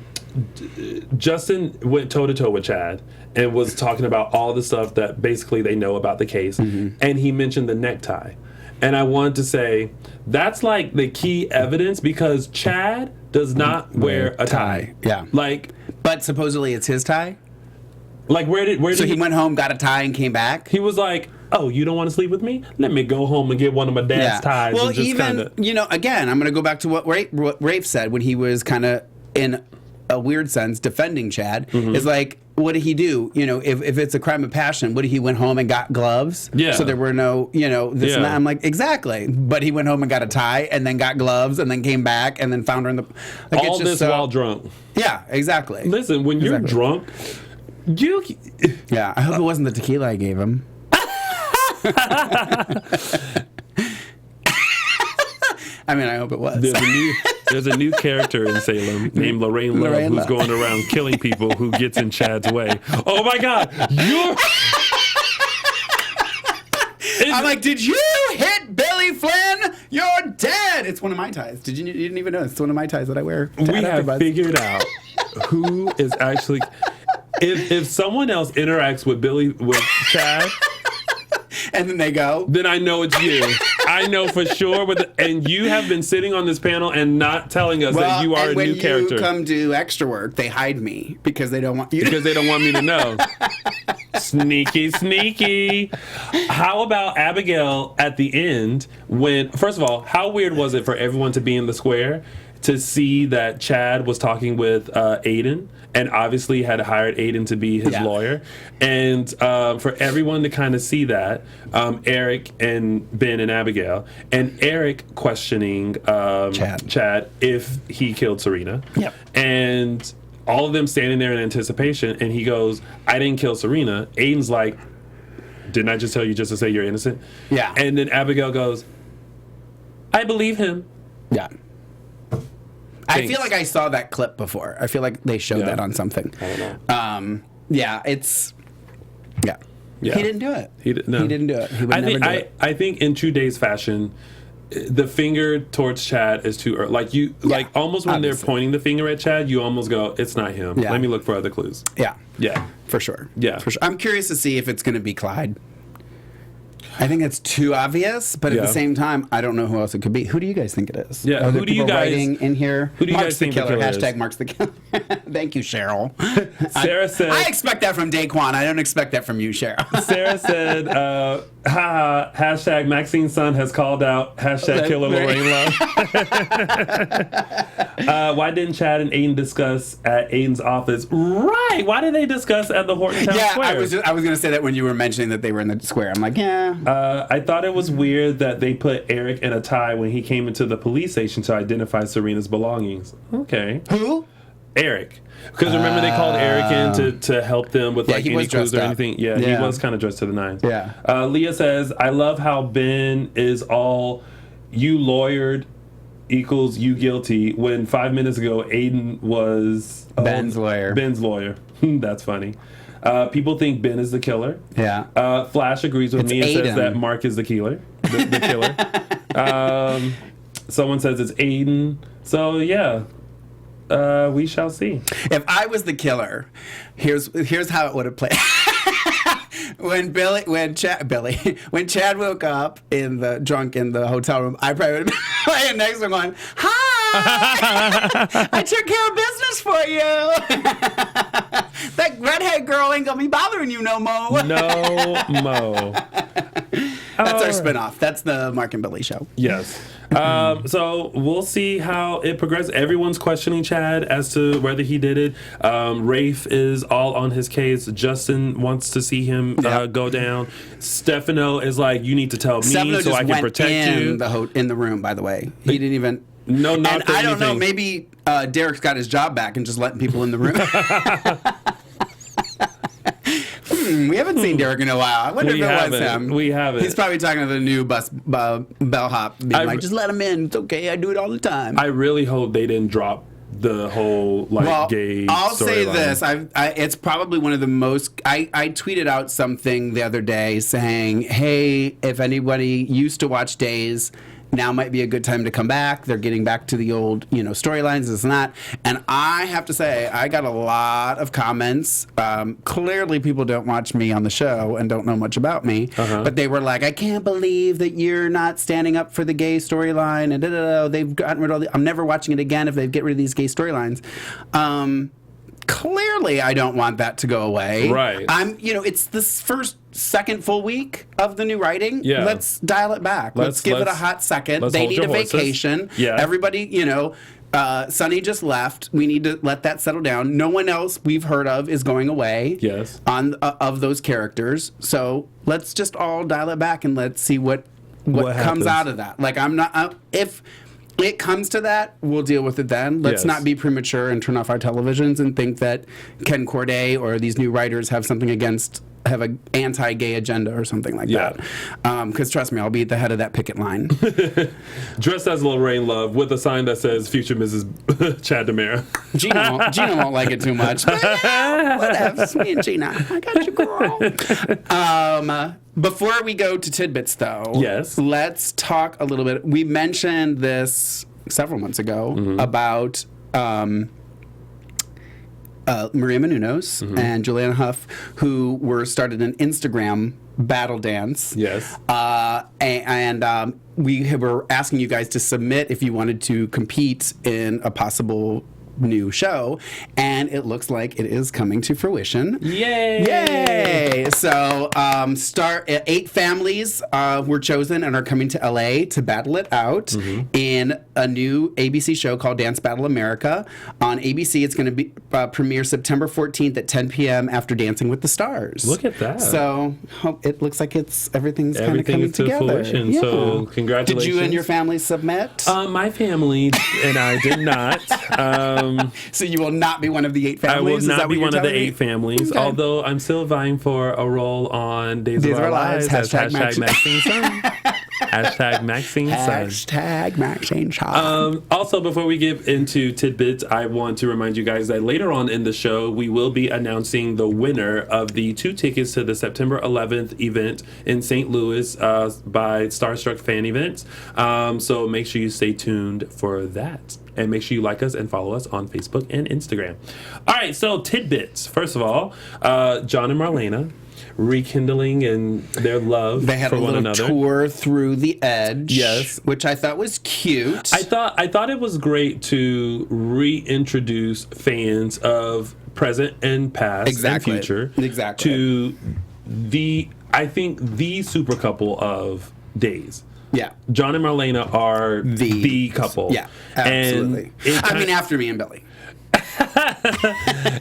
Justin went toe-to-toe with Chad and was talking about all the stuff that basically they know about the case. Mm-hmm. And he mentioned the necktie. And I wanted to say, that's like the key evidence because Chad does not wear a tie. Yeah. Like, but supposedly it's his tie? Like, where did he went home, got a tie, and came back? He was like, oh, you don't want to sleep with me? Let me go home and get one of my dad's ties. Well, and just even, again, I'm going to go back to what Rafe said when he was kind of, in a weird sense, defending Chad. Mm-hmm. Is like, what did he do? If it's a crime of passion, what did he went home and got gloves? Yeah. So there were no, this and that. I'm like, exactly. But he went home and got a tie and then got gloves and then came back and then found her in the... Like, all this while drunk. Yeah, exactly. Listen, when you're drunk... Yeah, I hope it wasn't the tequila I gave him. I mean, I hope it was. There's a new character in Salem named Lorraine Love who's going around killing people who gets in Chad's way. Oh my God, I'm like, did you hit Billy Flynn? You're dead. It's one of my ties. You didn't even know it's one of my ties that I wear. We have figured out who is actually. If someone else interacts with Chad, and then they go, then I know it's you. I know for sure. And you have been sitting on this panel and not telling us that you are a new character. When you come do extra work, they hide me because they don't want you. Because they don't want me to know. Sneaky. How about Abigail at the end when, first of all, how weird was it for everyone to be in the square to see that Chad was talking with Aiden and obviously had hired Aiden to be his lawyer. And for everyone to kind of see that, Eric and Ben and Abigail, and Eric questioning Chad if he killed Serena. Yep. And all of them standing there in anticipation, and he goes, I didn't kill Serena. Aiden's like, didn't I just tell you just to say you're innocent? Yeah. And then Abigail goes, I believe him. Yeah. I feel like I saw that clip before. I feel like they showed that on something. I don't know. He didn't do it. He didn't do it. He would never do it. I think in True Days fashion, the finger towards Chad is too early. Like almost when they're pointing the finger at Chad, you almost go, it's not him. Yeah. Let me look for other clues. Yeah. Yeah. For sure. Yeah. For sure. I'm curious to see if it's going to be Clyde. I think it's too obvious, but at the same time, I don't know who else it could be. Who do you guys think it is? Yeah, who do you guys writing in here? Who do you Mark's guys think the killer? the killer is? Hashtag Mark's the killer. Thank you, Cheryl. Sarah said, I expect that from Daquan. I don't expect that from you, Cheryl. Sarah said, hashtag Maxine's son has called out hashtag killer Lorraine Love. Why didn't Chad and Aiden discuss at Aiden's office? Right. Why did they discuss at the Horton Town Square? I was going to say that when you were mentioning that they were in the square. I'm like, yeah. I thought it was weird that they put Eric in a tie when he came into the police station to identify Serena's belongings. Okay. Who? Eric. Because remember they called Eric in to help them with any clues or anything. Yeah, he was kind of dressed to the nines. Yeah. Leah says, I love how Ben is all you lawyered equals you guilty when 5 minutes ago Aiden was Ben's lawyer. Ben's lawyer. That's funny. People think Ben is the killer. Yeah. Flash agrees with me and says that Mark is the killer. The killer. Someone says it's Aiden. So yeah. We shall see. If I was the killer, here's how it would have played. when Chad woke up drunk in the hotel room, I probably would have been playing next to him going, "Hi, I took care of business for you. That redhead girl ain't gonna be bothering you no more." No mo. That's our spinoff. That's the Mark and Billy show. Yes. So we'll see how it progresses. Everyone's questioning Chad as to whether he did it. Rafe is all on his case. Justin wants to see him go down. Stefano is like, you need to tell me so I can protect you. In the room, by the way. He didn't even... No, not and I don't know. Maybe Derek's got his job back and just letting people in the room. We haven't seen Derek in a while. I wonder if it was him. We haven't. He's probably talking to the new bellhop, being like, just let him in. It's okay. I do it all the time. I really hope they didn't drop the whole gay I'll say storyline. this. It's probably one of the most... I tweeted out something the other day saying, hey, if anybody used to watch Days, now might be a good time to come back. They're getting back to the old, storylines, this and that. And I have to say, I got a lot of comments. Clearly, people don't watch me on the show and don't know much about me. But they were like, I can't believe that you're not standing up for the gay storyline. And they've gotten rid of all I'm never watching it again if they get rid of these gay storylines. Clearly, I don't want that to go away. Right. It's this second full week of the new writing. Yeah. Let's dial it back. Let's give it a hot second. They need a vacation. Yeah. Everybody, Sunny just left. We need to let that settle down. No one else we've heard of is going away. Yes. Of those characters. So let's just all dial it back and let's see what comes out of that. Like, if it comes to that, we'll deal with it then. Let's not be premature and turn off our televisions and think that Ken Corday or these new writers have an anti-gay agenda or something like that. Because trust me, I'll be at the head of that picket line. Dressed as Lorraine Love with a sign that says "Future Mrs. Chad DeMera." Gina won't like it too much. But whatever. It's me and Gina. I got you, girl. Before we go to tidbits, though, let's talk a little bit. We mentioned this several months ago about Maria Menounos and Juliana Huff, who started an Instagram battle dance. Yes. And we were asking you guys to submit if you wanted to compete in a possible new show, and it looks like it is coming to fruition. Yay! So, 8 families were chosen and are coming to LA to battle it out in a new ABC show called Dance Battle America. On ABC, it's going to be premiere September 14th at 10 p.m. after Dancing with the Stars. Look at that. So, it looks like everything's kind of coming together. Fruition. Yeah. So, congratulations. Did you and your family submit? My family and I did not. So you will not be one of the 8 families? I will not be one of the 8 me? families, Okay. although I'm still vying for a role on Days of Our Lives. Hashtag Maxine Sun. Hashtag Maxine Sun. Hashtag Maxine Sun. Also, before we get into tidbits, I want to remind you guys that later on in the show, we will be announcing the winner of the 2 tickets to the September 11th event in St. Louis by Starstruck Fan Events. So make sure you stay tuned for that. And make sure you like us and follow us on Facebook and Instagram. All right, so tidbits. First of all, John and Marlena rekindling and their love they had for a one little another. tour through the edge, yes, which I thought was cute. I thought it was great to reintroduce fans of present and past and future to the super couple of Days. Yeah. John and Marlena are the couple. Yeah, absolutely. After me and Billy.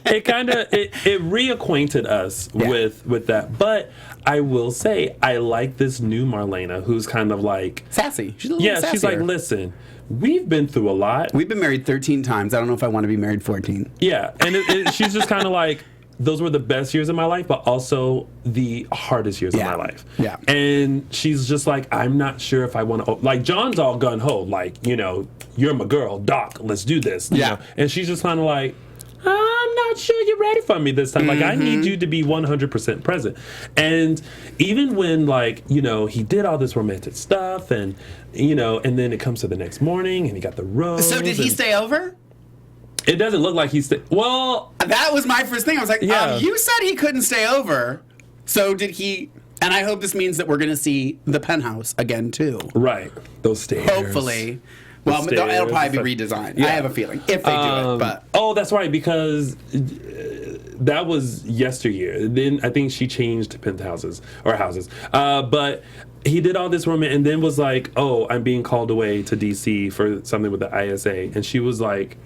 It reacquainted us with that. But I will say, I like this new Marlena, who's kind of like... sassy. She's a little sassier. She's like, listen, we've been through a lot. We've been married 13 times. I don't know if I want to be married 14. Yeah, and she's just kind of like... those were the best years of my life, but also the hardest years of my life. Yeah. And she's just like, I'm not sure if I want to... like, John's all gung-ho, like, you're my girl, Doc, let's do this. You know? And she's just kind of like, I'm not sure you're ready for me this time. Like, I need you to be 100% present. And even when, he did all this romantic stuff and, and then it comes to the next morning and he got the rose. So did he stay over? It doesn't look like he's... well... that was my first thing. I was like, you said he couldn't stay over. So did he... and I hope this means that we're going to see the penthouse again, too. Right. Those stairs. Hopefully. Well, it'll probably be redesigned. Yeah. I have a feeling. If they do it, but... oh, that's right, because that was yesteryear. Then I think she changed penthouses or houses. But... he did all this romance and then was like, oh, I'm being called away to D.C. for something with the ISA. And she was like...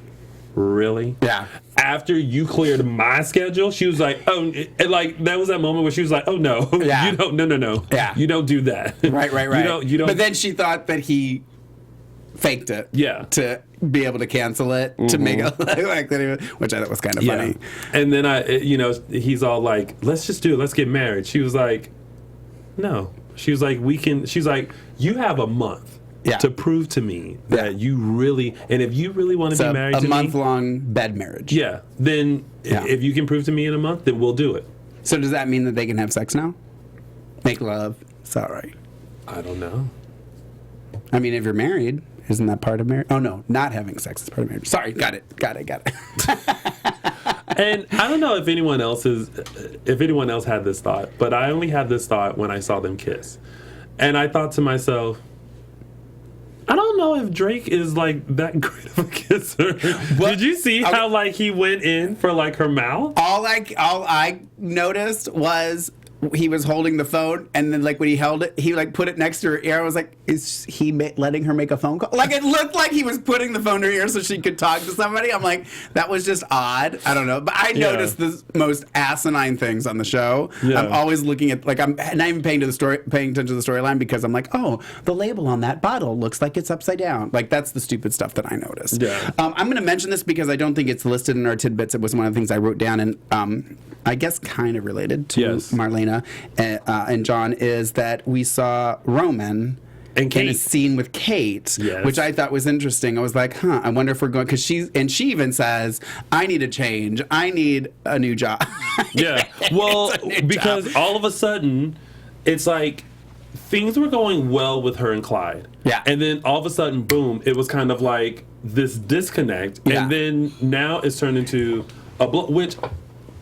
really? Yeah. After you cleared my schedule, she was like, oh, that was that moment where she was like, oh no, you don't, no. Yeah. You don't do that. Right. You don't. But then she thought that he faked it. Yeah. To be able to cancel it, to make it look like that, which I thought was kind of funny. And then he's all like, let's just do it. Let's get married. She was like, no. She was like, she's like, you have a month to prove to me that you really, and if you really want to be married to me, a month-long bed marriage. Yeah, then if you can prove to me in a month, then we'll do it. So does that mean that they can have sex now? Make love? It's all right. I don't know. I mean, if you're married, isn't that part of marriage? Oh, no, not having sex is part of marriage. Sorry, got it. And I don't know if anyone else had this thought, but I only had this thought when I saw them kiss. And I thought to myself, I don't know if Drake is like that great of a kisser. Did you see how like he went in for like her mouth? All I noticed was he was holding the phone, and then like when he held it, he like put it next to her ear. I was like, is he letting her make a phone call? Like it looked like he was putting the phone to her ear so she could talk to somebody. I'm like, that was just odd. I don't know, but I noticed the most asinine things on the show. Yeah. I'm always looking at like I'm not even paying attention to the storyline because I'm like, oh, the label on that bottle looks like it's upside down. Like that's the stupid stuff that I noticed. Yeah. I'm going to mention this because I don't think it's listed in our tidbits. It was one of the things I wrote down, and I guess kind of related to Marlena and John is that we saw Roman and Kate in a scene with Kate, which I thought was interesting. I was like, I wonder if we're going, because she even says, I need a change. I need a new job. Yeah. Well, because all of a sudden, it's like things were going well with her and Clyde. Yeah. And then all of a sudden, boom, it was kind of like this disconnect. Yeah. And then now it's turned into which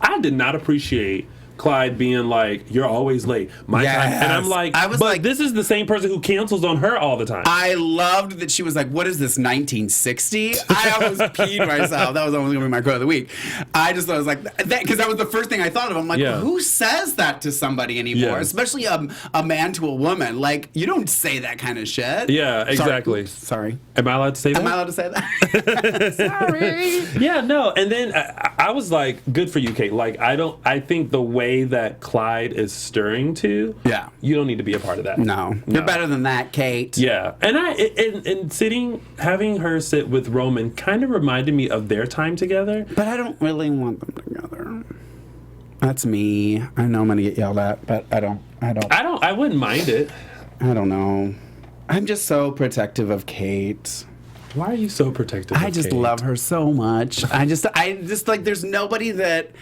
I did not appreciate. Clyde being like, you're always late. My time. And I'm like, but this is the same person who cancels on her all the time. I loved that she was like, what is this, 1960? I almost peed myself. That was only going to be my quote of the week. I just thought I was like, because that was the first thing I thought of. I'm like, who says that to somebody anymore? Yeah. Especially a man to a woman. Like, you don't say that kind of shit. Yeah, exactly. Sorry. Am I allowed to say that? Am I allowed to say that? Sorry. Yeah, no. And then I was like, good for you, Kate. Like, I think the way that Clyde is stirring to, you don't need to be a part of that. No. You're better than that, Kate. Yeah. And having her sit with Roman kind of reminded me of their time together. But I don't really want them together. That's me. I know I'm going to get yelled at, but I wouldn't mind it. I don't know. I'm just so protective of Kate. Why are you so protective of Kate? I just love her so much. I just like, there's nobody that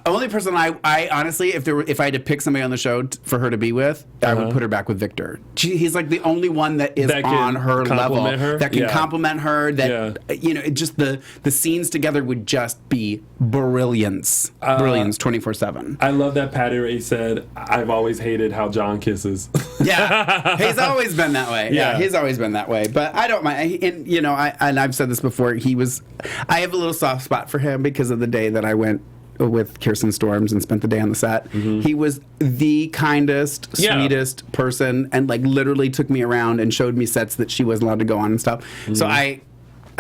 only person I honestly, if I had to pick somebody on the show for her to be with, I would put her back with Victor. He's like the only one that is on her level that can compliment her. That just the scenes together would just be brilliance, 24/7. I love that Patty Ray said, "I've always hated how John kisses." Yeah, he's always been that way. Yeah, he's always been that way. But I don't mind. And I've said this before. I have a little soft spot for him because of the day that I went with Kirsten Storms and spent the day on the set. Mm-hmm. He was the kindest, sweetest person, and like literally took me around and showed me sets that she wasn't allowed to go on and stuff. Mm-hmm. So I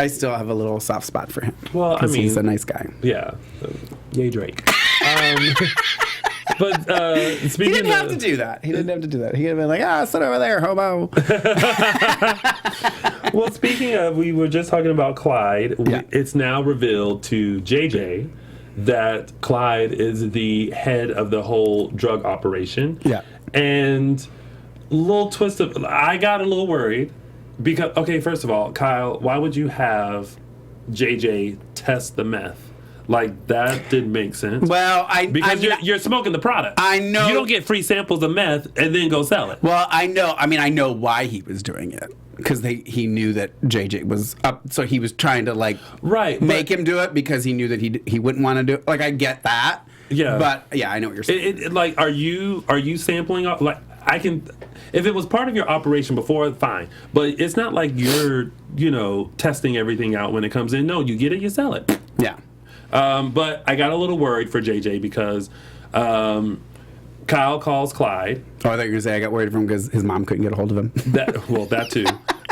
still have a little soft spot for him. Well, I mean, he's a nice guy. Yeah, yay Drake. But speaking, he didn't have to do that. He didn't have to do that. He could have been like, sit over there, homo. Well, speaking of, we were just talking about Clyde. It's now revealed to JJ that Clyde is the head of the whole drug operation. Yeah. And little twist of, I got a little worried because, okay, first of all, Kyle, why would you have JJ test the meth? Like, that didn't make sense. Well, because you're smoking the product. I know. You don't get free samples of meth and then go sell it. Well, I know. I mean, I know why he was doing it. Because he knew that JJ was up, so he was trying to make him do it because he knew that he wouldn't want to do it. Like, I get that. Yeah. But yeah, I know what you're saying. Like, are you sampling? Like, I can, if it was part of your operation before, fine. But it's not like you're testing everything out when it comes in. No, you get it, you sell it. Yeah. But I got a little worried for JJ because Kyle calls Clyde. Oh, I thought you were going to say I got worried for him because his mom couldn't get a hold of him. That too.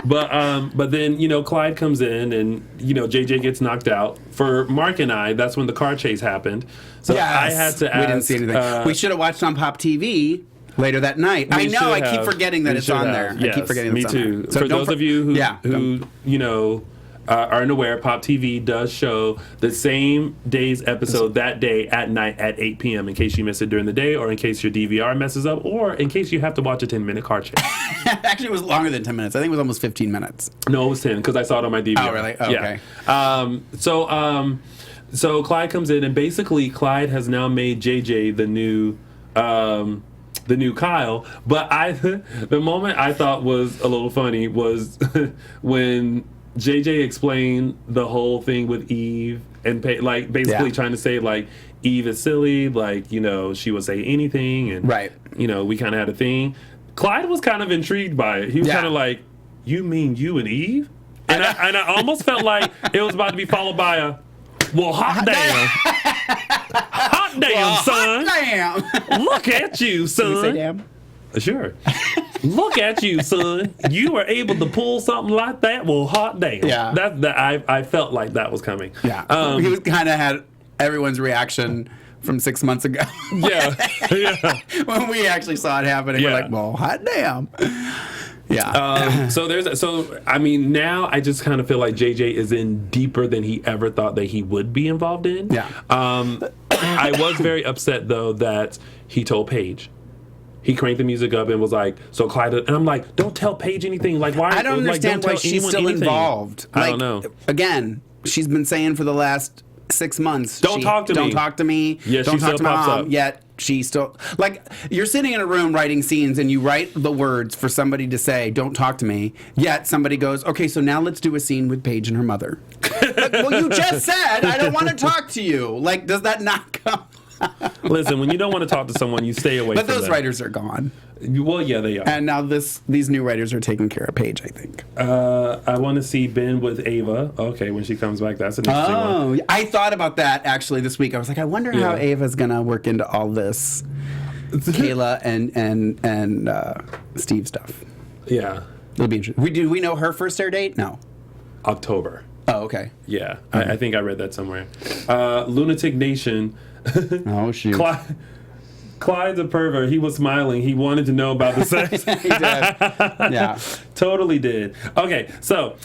But then, Clyde comes in and, JJ gets knocked out. For Mark and I, that's when the car chase happened. So yes, I had to ask. We didn't see anything. We should have watched on Pop TV later that night. I know. I keep forgetting that it's on there. Yes, I keep forgetting that it's on there. Me too. So for those of you who aren't aware, Pop TV does show the same day's episode that day at night at 8 p.m. in case you miss it during the day, or in case your DVR messes up, or in case you have to watch a 10-minute car chase. Actually, it was longer than 10 minutes. I think it was almost 15 minutes. No, it was 10 because I saw it on my DVR. Oh, really? Oh, yeah. Okay. So Clyde comes in, and basically Clyde has now made JJ the new Kyle. But the moment I thought was a little funny was when JJ explained the whole thing with Eve and basically trying to say like Eve is silly, like, you know, she would say anything, and right, you know, we kind of had a thing. Clyde was kind of intrigued by it. He was kind of like, "You mean you and Eve?" And I almost felt like it was about to be followed by a, "Well, hot damn, hot damn, well, son, hot damn. Look at you, son." Can we say damn? Sure. Look at you, son. You were able to pull something like that. Well, hot damn. Yeah. I felt like that was coming. Yeah. He was kind of had everyone's reation from 6 months ago. Yeah. When we actually saw it happening, we're like, well, hot damn. Yeah. So I mean, now I just kind of feel like JJ is in deeper than he ever thought that he would be involved in. Yeah. I was very upset though that he told Paige. He cranked the music up and was like, "So Clyde," and I'm like, "Don't tell Paige anything. Like, why?" I don't understand why she's still involved. I don't know. Again, she's been saying for the last 6 months, Don't talk to me. Don't talk to me. Yeah, don't she talk still to my pops mom. up. Yet she still, like, you're sitting in a room writing scenes and you write the words for somebody to say, "Don't talk to me." Yet somebody goes, "Okay, so now let's do a scene with Paige and her mother." Like, well, you just said I don't want to talk to you. Like, does that not come? Listen, when you don't want to talk to someone, you stay away. But from those them. writers are gone. Well, yeah, they are. And now these new writers are taking care of Paige, I think. I want to see Ben with Ava. Okay, when she comes back, that's an interesting one. Oh, I thought about that actually this week. I was like, I wonder how Ava's gonna work into all this Kayla and Steve stuff. Yeah, It'll be interesting. Do we know her first air date? No. October. Oh, okay. Yeah, I think I read that somewhere. Lunatic Nation. Oh, shoot. Clyde's a pervert. He was smiling. He wanted to know about the sex. He did. Yeah. Totally did. Okay, so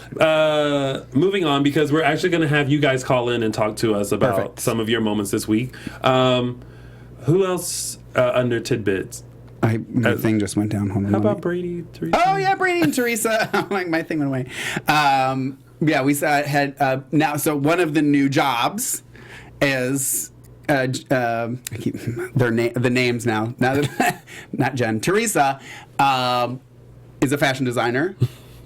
moving on, because we're actually going to have you guys call in and talk to us about some of your moments this week. Who else under tidbits? My thing just went down. Hold on. How about Brady, Teresa? Oh, yeah, Brady and Teresa. Like, my thing went away. Yeah, we had now. So one of the new jobs is the names now. Now that not Jen, Teresa is a fashion designer.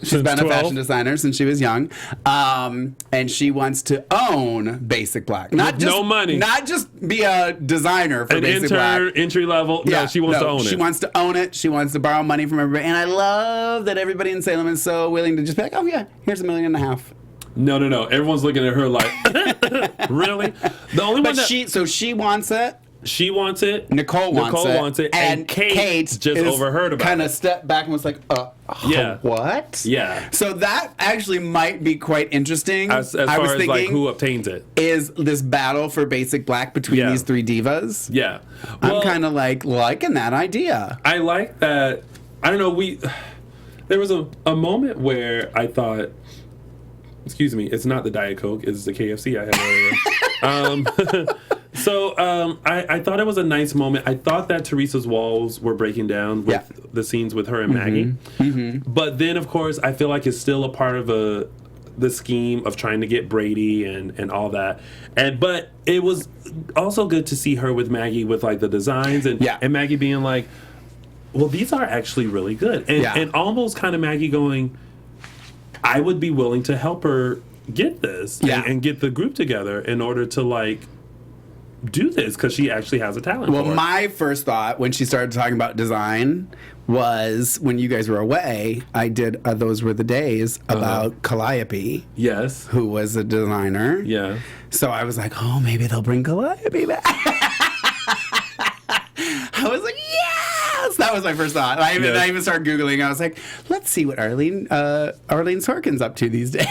She's been 12? a fashion designer since she was young, and she wants to own Basic Black. Not just no money. Not just be a designer for An Basic Black. entry level. Yeah, no, she wants to own it. She wants to own it. She wants to borrow money from everybody. And I love that everybody in Salem is so willing to just be like, "Oh yeah, here's $1.5 million." No. Everyone's looking at her like, really? The only one that she wants it. She wants it. Nicole wants it. And Kate just overheard about it. Kind of stepped back and was like, yeah. What? Yeah. So that actually might be quite interesting. As far as like who obtains it. Is this battle for Basic Black between these three divas? Yeah. Well, I'm kind of liking that idea. I like that. I don't know. There was a moment where I thought, excuse me, it's not the Diet Coke, it's the KFC I had earlier. I thought it was a nice moment. I thought that Teresa's walls were breaking down with the scenes with her and Maggie. Mm-hmm. But then, of course, I feel like it's still a part of the scheme of trying to get Brady and all that. But it was also good to see her with Maggie with like the designs and Maggie being like, well, these are actually really good. And almost kind of Maggie going, I would be willing to help her get this and get the group together in order to like do this because she actually has a talent for it. Well, my first thought when she started talking about design was when you guys were away, I did Those Were the Days about Calliope. Yes. Who was a designer. Yeah. So I was like, oh, maybe they'll bring Calliope back. I was like, yeah! yes, that was my first thought. I even started Googling. I was like, let's see what Arlene Sorkin's up to these days.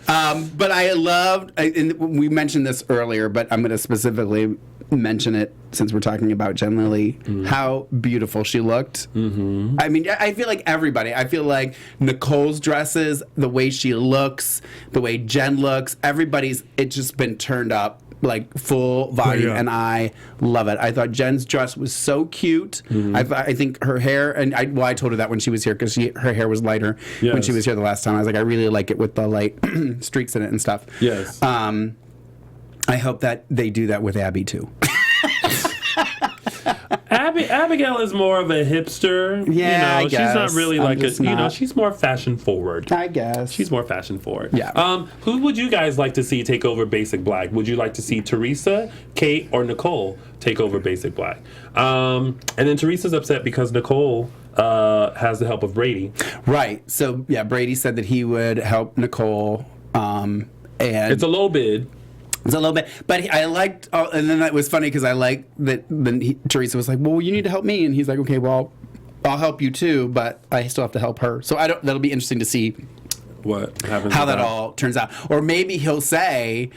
But I loved, and we mentioned this earlier, but I'm going to specifically mention it since we're talking about Jen Lilly, how beautiful she looked. I mean, I feel like everybody. I feel like Nicole's dresses, the way she looks, the way Jen looks, it's just been turned up like full volume, and I love it. I thought Jen's dress was so cute. I think her hair, and I told her that when she was here because her hair was lighter when she was here the last time. I was like, I really like it with the light streaks in it and stuff. Yes. I hope that they do that with Abby too. Abigail is more of a hipster. Yeah, I she's guess. not really she's more fashion forward. I guess. She's more fashion forward. Yeah. Who would you guys like to see take over Basic Black? Would you like to see Teresa, Kate, or Nicole take over Basic Black? And then Teresa's upset because Nicole has the help of Brady. Right. So, yeah, Brady said that he would help Nicole. And it's a low bid. It's a little bit, but I liked, and then that was funny because I liked that. Then Teresa was like, "Well, you need to help me," and he's like, "Okay, well, I'll help you too, but I still have to help her." So that'll be interesting to see what happens, how that all turns out, or maybe he'll say,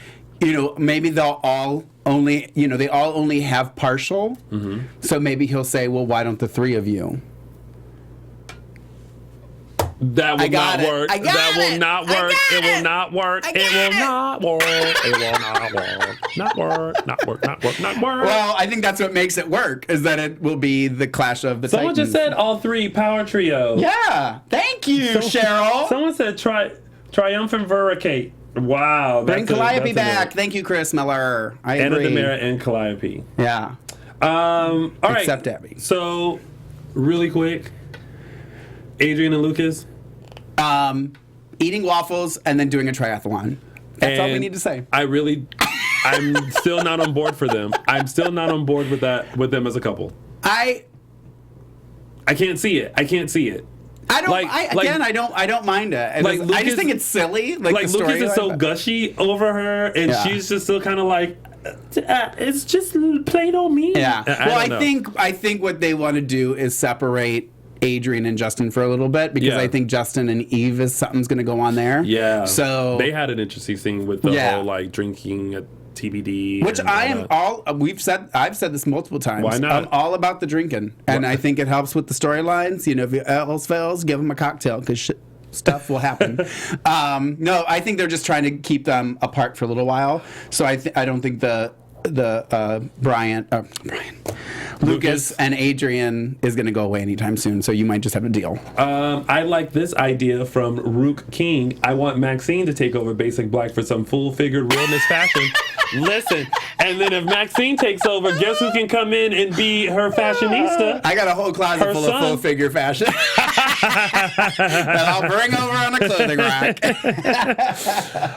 maybe they'll all only, they all only have partial. So maybe he'll say, "Well, why don't the three of you?" That will not work. That will not work. It will not work. It will not work. It will not work. Not work. Not work. Not work. Not work. Well, I think that's what makes it work, is that it will be the clash of the Someone Titans. just said all three power trio. Yeah. Thank you, Cheryl. Someone said triumphant Veracate. Wow. Bring Calliope back. Thank you, Chris Miller. I agree. Anna Demira and Calliope. Yeah. All right. Except Abby. So, really quick, Adrian and Lucas. Eating waffles and then doing a triathlon. That's all we need to say. I'm still not on board for them. I'm still not on board with them as a couple. I can't see it. I don't mind it. I just think it's silly. Like the Lucas is so gushy over her, and she's just still kind of like, it's just Play-Doh me. Yeah. I think what they want to do is separate Adrian and Justin for a little bit, because I think Justin and Eve is something's going to go on there. Yeah. So they had an interesting thing with the whole like drinking at TBD, which I've said this multiple times. Why not? I'm all about the drinking, and I think it helps with the storylines. If it else fails, give them a cocktail because stuff will happen. No, I think they're just trying to keep them apart for a little while. So I don't think Lucas and Adrian is going to go away anytime soon, so you might just have a deal. I like this idea from Rook King. I want Maxine to take over Basic Black for some full-figured realness fashion. Listen, and then if Maxine takes over, guess who can come in and be her fashionista? I got a whole closet full of full-figure fashion that I'll bring over on a clothing rack.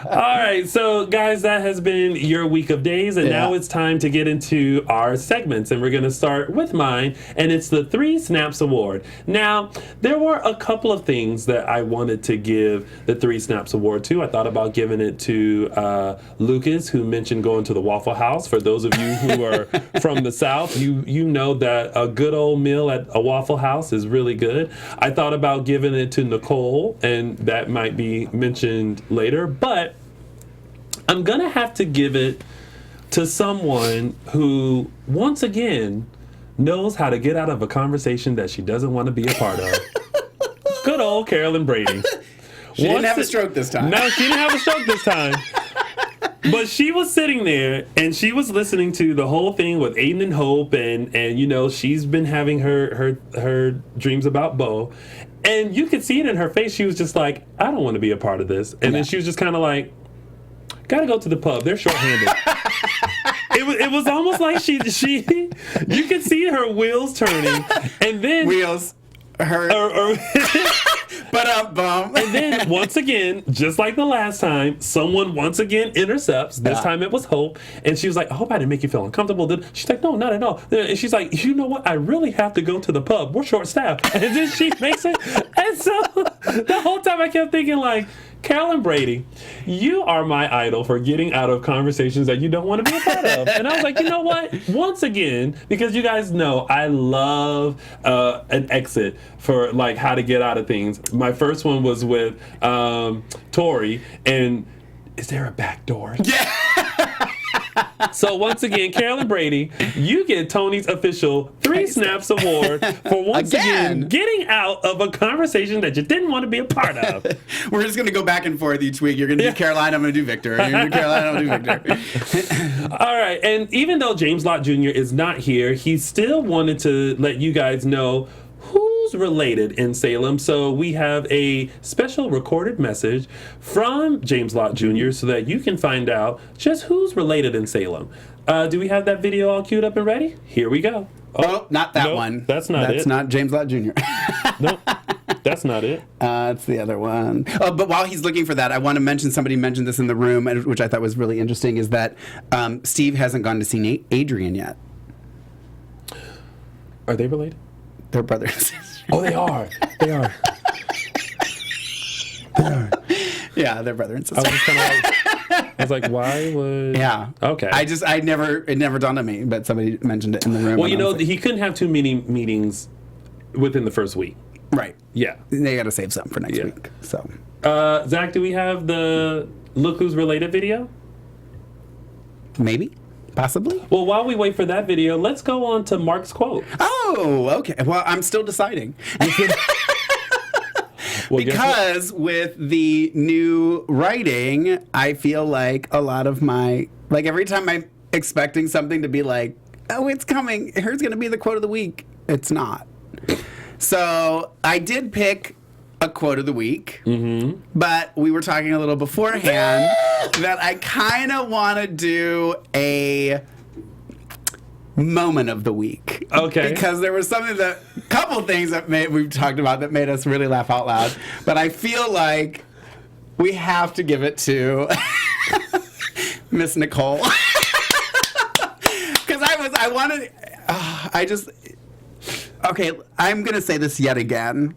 All right, so guys, that has been your week of days, and now it's time to get into our segments, and we're going to start with mine, and it's the 3 Snaps Award. Now, there were a couple of things that I wanted to give the 3 Snaps Award to. I thought about giving it to Lucas, who mentioned going to the Waffle House. For those of you who are from the South, you know that a good old meal at a Waffle House is really good. I thought about giving it to Nicole, and that might be mentioned later, but I'm going to have to give it to someone who, once again, knows how to get out of a conversation that she doesn't want to be a part of. Good old Carolyn Brady. She didn't have a stroke this time. No, she didn't have a stroke this time. But she was sitting there, and she was listening to the whole thing with Aiden and Hope, and she's been having her dreams about Bo. And you could see it in her face. She was just like, I don't want to be a part of this. And then she was just kind of like, gotta go to the pub. They're shorthanded. It was almost like she you could see her wheels turning, and then wheels hurt. And then once again, just like the last time, someone once again intercepts. This time it was Hope, and she was like, I hope I didn't make you feel uncomfortable. She's like, no, not at all. And she's like, you know what? I really have to go to the pub. We're short-staffed. And then she makes it. And so the whole time I kept thinking, like, Carolyn Brady, you are my idol for getting out of conversations that you don't want to be a part of. And I was like, you know what? Once again, because you guys know I love an exit for like how to get out of things. My first one was with Tori, and is there a back door? Yeah. So once again, Carolyn Brady, you get Tony's official 3 Snaps Award for once again getting out of a conversation that you didn't want to be a part of. We're just going to go back and forth each week. You're going to do Caroline, I'm going to do Victor. You're going to do Caroline, I'm going to do Victor. All right, and even though James Lott Jr. is not here, he still wanted to let you guys know who's related in Salem. So we have a special recorded message from James Lott Jr. so that you can find out just who's related in Salem. Do we have that video all queued up and ready? Here we go. Oh, not that one. That's not it. That's not James Lott Jr. Nope, that's not it. It's the other one. Oh, but while he's looking for that, I want to mention, somebody mentioned this in the room, which I thought was really interesting, is that Steve hasn't gone to see Adrian yet. Are they related? They're brother and sister. Oh, they are. They are. They are. Yeah, they're brother and sister. I was like, why would... Yeah. Okay. It never dawned on me, but somebody mentioned it in the room. Well, you know, he couldn't have too many meetings within the first week. Right. Yeah. They got to save some for next week. So, Zach, do we have the Look Who's Related video? Maybe. Possibly. Well, while we wait for that video, let's go on to Mark's quote. Oh, okay. Well, I'm still deciding. Well, because with the new writing, I feel like a lot of like every time I'm expecting something to be like, oh, it's coming, here's going to be the quote of the week, it's not. So I did pick a quote of the week, but we were talking a little beforehand that I kind of want to do a moment of the week. Okay. Because there was couple things that we've talked about that made us really laugh out loud. But I feel like we have to give it to Miss Nicole. Because okay, I'm going to say this yet again.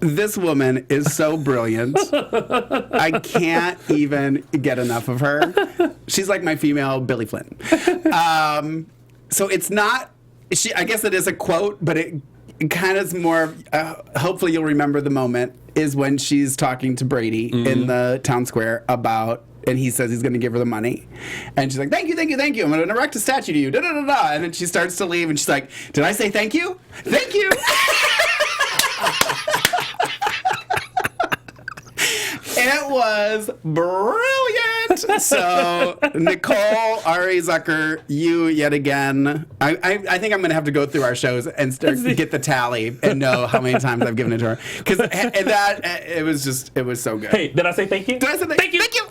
This woman is so brilliant. I can't even get enough of her. She's like my female Billy Flynn. So it's not, I guess it is a quote, but it kind of is more, hopefully you'll remember the moment, is when she's talking to Brady in the town square and he says he's going to give her the money. And she's like, thank you, thank you, thank you. I'm going to erect a statue to you. Da, da, da, da. And then she starts to leave and she's like, did I say thank you? Thank you. It was brilliant. So, Nicole Ari Zucker, you yet again. I think I'm going to have to go through our shows and get the tally and know how many times I've given it to her. Because it was so good. Hey, did I say thank you? Did I say thank you? Thank you.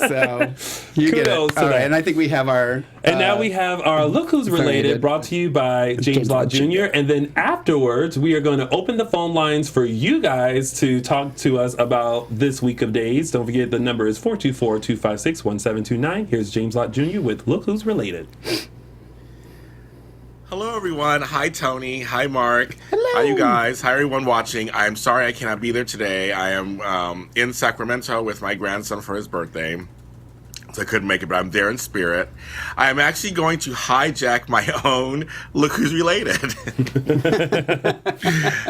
So, you get it. All right, and I think we have our... And now we have our Look Who's Related, brought to you by James Lott Jr. And then afterwards, we are going to open the phone lines for you guys to talk to us about this week of days. Don't forget, the number is 424-256-1729. Here's James Lott Jr. with Look Who's Related. Hello, everyone. Hi, Tony. Hi, Mark. Hello. Hi, you guys. Hi, everyone watching. I'm sorry I cannot be there today. I am in Sacramento with my grandson for his birthday, so I couldn't make it, but I'm there in spirit. I am actually going to hijack my own Look Who's Related.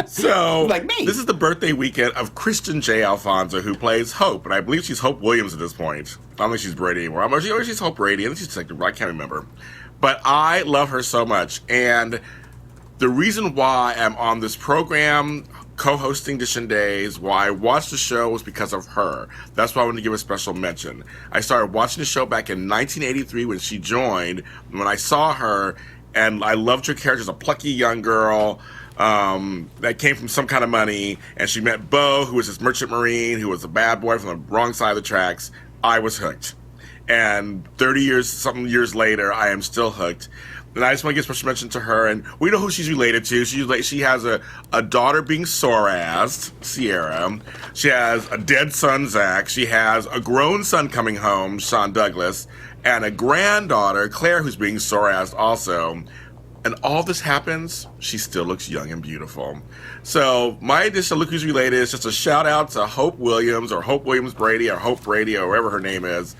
So, like me. This is the birthday weekend of Christian J. Alfonso, who plays Hope, and I believe she's Hope Williams at this point. I don't think she's Brady anymore. She's Hope Brady. I think she's Detective, I can't remember. But I love her so much, and the reason why I'm on this program, co-hosting Dishin Days, why I watched the show was because of her. That's why I wanted to give a special mention. I started watching the show back in 1983 when she joined, when I saw her, and I loved her character as a plucky young girl that came from some kind of money, and she met Bo, who was this merchant marine, who was a bad boy from the wrong side of the tracks. I was hooked. And 30 something years later, I am still hooked. And I just want to give special mention to her. And we know who she's related to. She has a daughter being Sorazed, Sierra. She has a dead son, Zach. She has a grown son coming home, Sean Douglas. And a granddaughter, Claire, who's being Sorazed also. and all this happens, she still looks young and beautiful. So my edition of Look Who's Related is just a shout out to Hope Williams or Hope Williams Brady or Hope Brady or whatever her name is.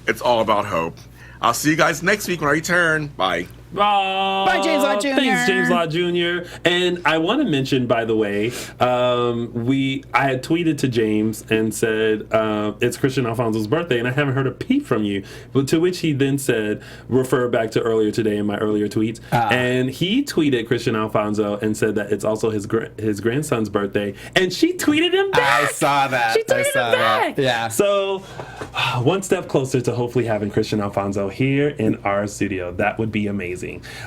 It's all about hope. I'll see you guys next week when I return. Bye. Bye, James Lott Jr. Thanks, James Lott Jr. And I want to mention, by the way, I had tweeted to James and said, it's Christian Alfonso's birthday, and I haven't heard a peep from you. But to which he then said, refer back to earlier today in my earlier tweets. And he tweeted Christian Alfonso and said that it's also his grandson's birthday. And she tweeted him back. I saw that. She tweeted him back. Yeah. So one step closer to hopefully having Christian Alfonso here in our studio. That would be amazing.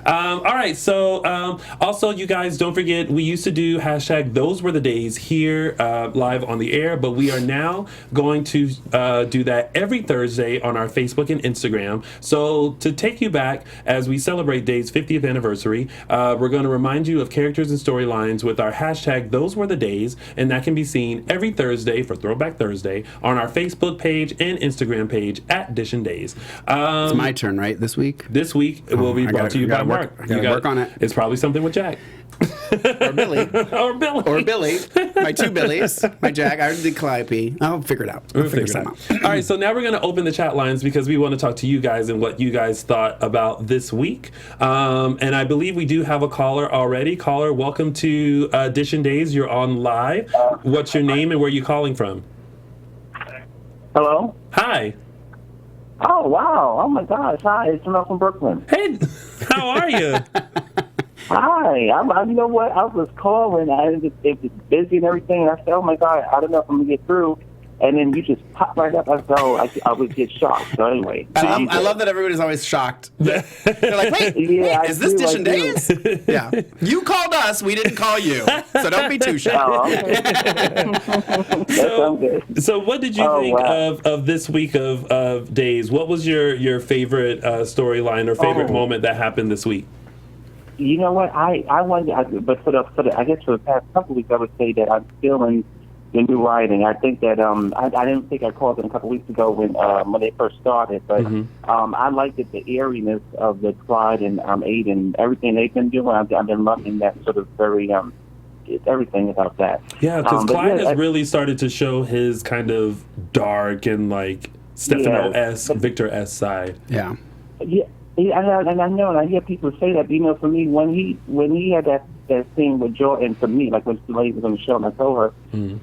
All right, so also, you guys, don't forget, we used to do hashtag Those Were the Days here live on the air, but we are now going to do that every Thursday on our Facebook and Instagram. So to take you back as we celebrate Day's 50th anniversary, we're going to remind you of characters and storylines with our hashtag Those Were the Days, and that can be seen every Thursday for Throwback Thursday on our Facebook page and Instagram page at Dish and Days. It's my turn, right, this week? This week it will be brought to you by Mark. I gotta work on it. It's probably something with Jack. Or Billy. Or Billy. Or Billy. My two Billies. My Jack. I already did Calliope. I'll figure it out. We'll figure it out. All right, so now we're going to open the chat lines because we want to talk to you guys and what you guys thought about this week. And I believe we do have a caller already. Caller, welcome to Dish and Days. You're on live. What's your name and where are you calling from? Hello? Hi. Oh, wow. Oh, my gosh. Hi, it's Mel from Brooklyn. Hey, how are you? Hi. You know what? I was calling. It was busy and everything. And I said, oh, my God, I don't know if I'm going to get through. And then you just pop right up. I said, oh, I would get shocked. So anyway. I love that everybody's always shocked. They're like, wait, is this Dish and Days? Yeah. You called us. We didn't call you. So don't be too shocked. Oh, okay. So what did you think of this week of Days? What was your favorite storyline or favorite moment that happened this week? You know what? I wonder, but for the I guess for the past couple of weeks, I would say that I'm feeling the new writing. I think that I didn't think I called them a couple weeks ago when they first started, but I liked it, the airiness of the Clyde and Aiden, everything they've been doing. I've been loving that sort of very everything about that. Yeah, because Clyde has really started to show his kind of dark and like Stefano-esque, Victor-esque side. Yeah. Yeah. And I know, and I hear people say that. But, you know, for me, when he had that scene with Jordan, for me, like when the lady was on the show, and I told her,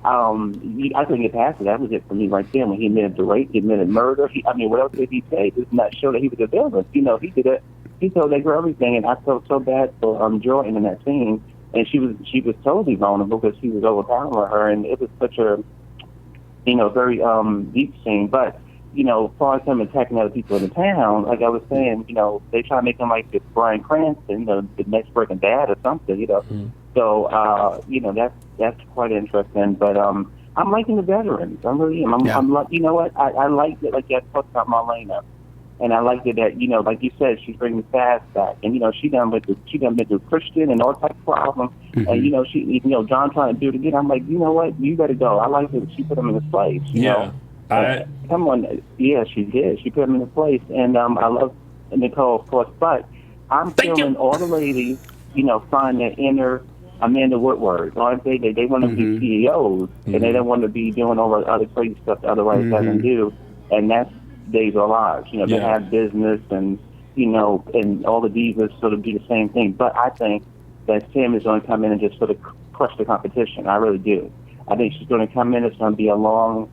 I couldn't get past it. That was it for me right there. When he admitted the rape, he admitted murder. What else did he say? It does not show that he was a villain. You know, he did it. He told that girl everything, and I felt so bad for Jordan in that scene. And she was totally vulnerable because he was overpowering her, and it was such a, very deep scene, but. You know, as far as him attacking other people in the town, like I was saying, they try to make him like this Bryan Cranston, the next Breaking Bad or something, So, that's quite interesting. But I'm liking the veterans. I really am. I'm like, you know what? I like it, like I talked about Marlena. And I like it that, like you said, she's bringing Fast back. And, she done been through Christian and all types of problems. And, she, John trying to do it again. I'm like, you know what? You got to go. I like it. She put him in his place, you know. Come on, yeah, she did. She put him in his place, and I love Nicole, of course. But I'm feeling all the ladies, find their inner Amanda Woodward. Aren't they? They want to be CEOs, and they don't want to be doing all the other crazy stuff that other writers doesn't do. And that's Days Are Lives. They have business, and and all the divas sort of do the same thing. But I think that Sam is going to come in and just sort of crush the competition. I really do. I think she's going to come in. It's going to be a long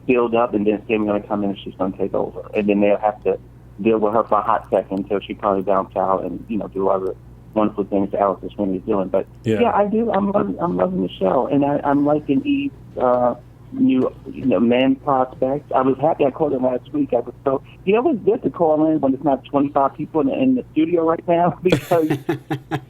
build up, and then Sam's going to come in and she's going to take over, and then they'll have to deal with her for a hot second until she probably bounce out and do other wonderful things that Alice is really doing. But I do. I'm loving the show, and I'm liking Eve's new man prospects. I was happy I called him last week. I was so it was good to call in when it's not 25 people in the studio right now because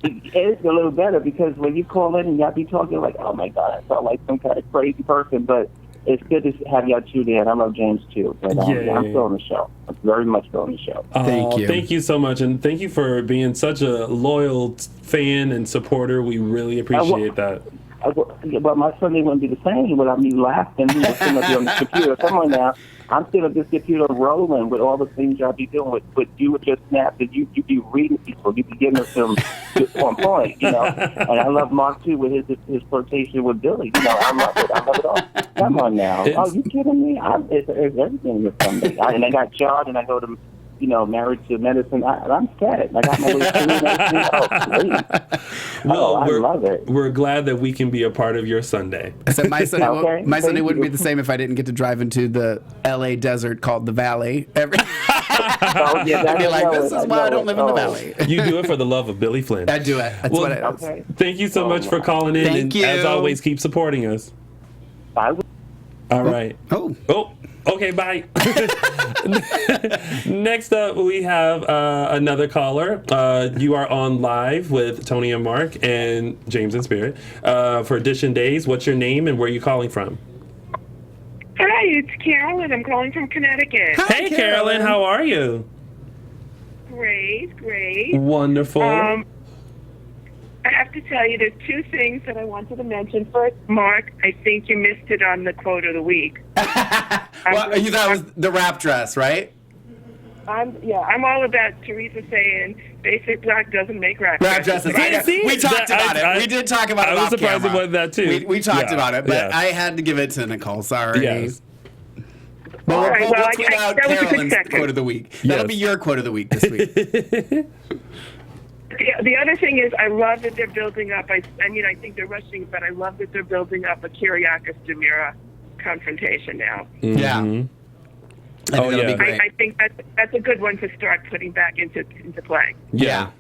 it's a little better because when you call in and y'all be talking like, oh my God, I felt like some kind of crazy person, but. It's good to have y'all two there, and I love James too. But I'm still on the show. I'm very much still on the show. Thank you. Thank you so much, and thank you for being such a loyal fan and supporter. We really appreciate that. Well, my Sunday wouldn't be the same without me laughing. He was sitting up here on the computer. Come on now. I'm still at this computer rolling with all the things y'all be doing with you with your snaps, and you be reading people, you be getting them on point, you know. And I love Mark too with his flirtation with Billy. You know, I love it all. Come on now, you kidding me? It's everything is something. And I got John, and I go to, you know, Married to Medicine. I'm set. I got my little team. Well, I love it. We're glad that we can be a part of your Sunday. So my Sunday, Okay, my Sunday thank wouldn't you. be the same if I didn't get to drive into the LA desert called the Valley. Oh, yeah, I'd be like, this is why I don't live in the Oh. Valley. You do it for the love of Billy Flynn. I do it. That's Well, what it is. Okay. Thank you so much for calling in. Thank and you. as always, keep supporting us. I will. All right. Oh. Okay, bye. Next up, we have another caller. You are on live with Tony and Mark and James and Spirit for Edition Days. What's your name and where are you calling from? Hi, it's Carolyn. I'm calling from Connecticut. Hi, Hey, Carolyn, how are you? Great. Wonderful. I have to tell you, there's two things that I wanted to mention. First, Mark, I think you missed it on the quote of the week. Well, you thought it was the wrap dress, right? I'm all about Teresa saying basic black doesn't make rap Wrap dresses. We talked about it. We did talk about it. I was off surprised camera. it wasn't that too. We talked Yeah, about it, but yeah. I had to give it to Nicole. Sorry. Yes. But All right, we'll well, tweet out that was a good Carolyn's second. quote of the week. That'll Yes. be your quote of the week this week. The other thing is, I love that they're building up. I think they're rushing, but I love that they're building up a Kiriakis-Demira confrontation now. Yeah. I think that'll be yeah. great. I think that's a good one to start putting back into play. Yeah,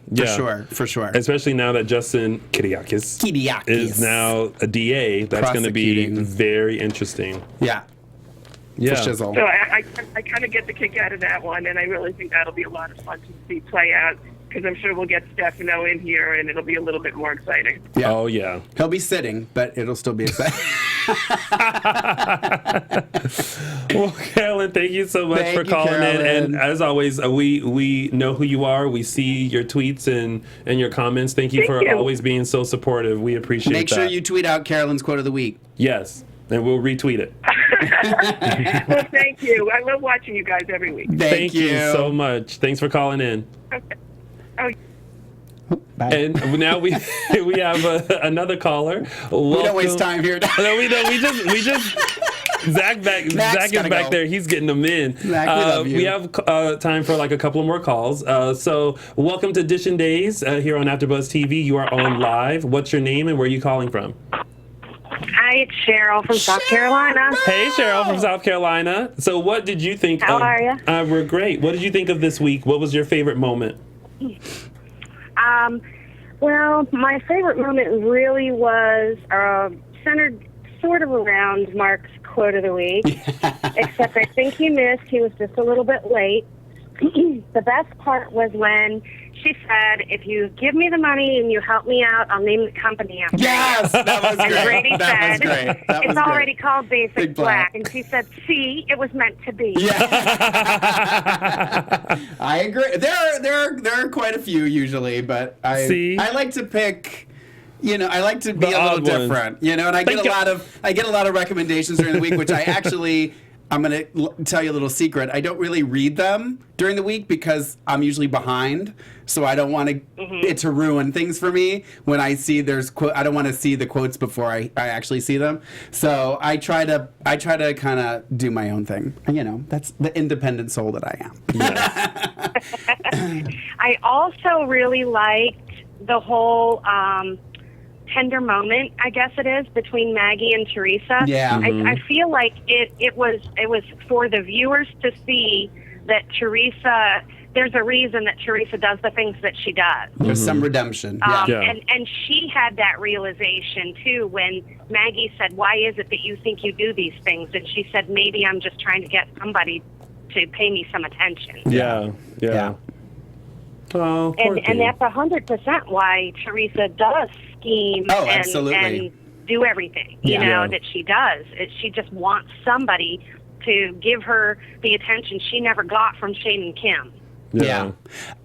for sure. Especially now that Justin Kiriakis is now a DA. That's going to be Prosecuting. very interesting. Yeah. Yeah. For shizzle. So I kind of get the kick out of that one, and I really think that'll be a lot of fun to see play out, because I'm sure we'll get Stefano in here, and it'll be a little bit more exciting. Yeah. Oh, yeah. He'll be sitting, but it'll still be exciting. Well, Carolyn, thank you so much Thank for you, calling in. Carolyn. And as always, we know who you are. We see your tweets and your comments. Thank you Thank for you. always being so supportive. We appreciate Make that. sure you tweet out Carolyn's quote of the week. Yes, and we'll retweet it. Well, thank you. I love watching you guys every week. Thank you so much. Thanks for calling in. Okay. Oh, Bye. And now we have another caller. We don't waste time here. No, we don't. We just. Zach is gotta back go. there. He's getting them in. Zach, we love you. We have time for like a couple of more calls. So welcome to Edition Days here on AfterBuzz TV. You are on live. What's your name and where are you calling from? Hi, it's Cheryl from South Carolina. Hey, Cheryl from South Carolina. So what did you think? How are ya? We're great. What did you think of this week? What was your favorite moment? Well, my favorite moment really was centered sort of around Mark's quote of the week, except I think he missed. He was just a little bit late. The best part was when she said, if you give me the money and you help me out, I'll name the company after you." Yes, that was And great. Brady That was said, great. That was it's great. already called Basic Big Black. Black. And she said, see, it was meant to be. I agree. There are quite a few usually, but I like to pick. I like to be The a little odd ones. different. And I get a lot of recommendations during the week, which I actually. I'm going to tell you a little secret. I don't really read them during the week because I'm usually behind. So I don't want it to ruin things for me when I see I don't want to see the quotes before I actually see them. So I try to kind of do my own thing. That's the independent soul that I am. I also really liked the whole tender moment, I guess it is, between Maggie and Teresa. Yeah. I feel like it was for the viewers to see that Teresa, there's a reason that Teresa does the things that she does. There's some redemption. Yeah. And she had that realization too when Maggie said, why is it that you think you do these things? And she said, maybe I'm just trying to get somebody to pay me some attention. Yeah. Oh, poor And thing. that's 100% why Teresa does scheme Oh, absolutely. and do everything, that she does. She just wants somebody to give her the attention she never got from Shane and Kim. Yeah.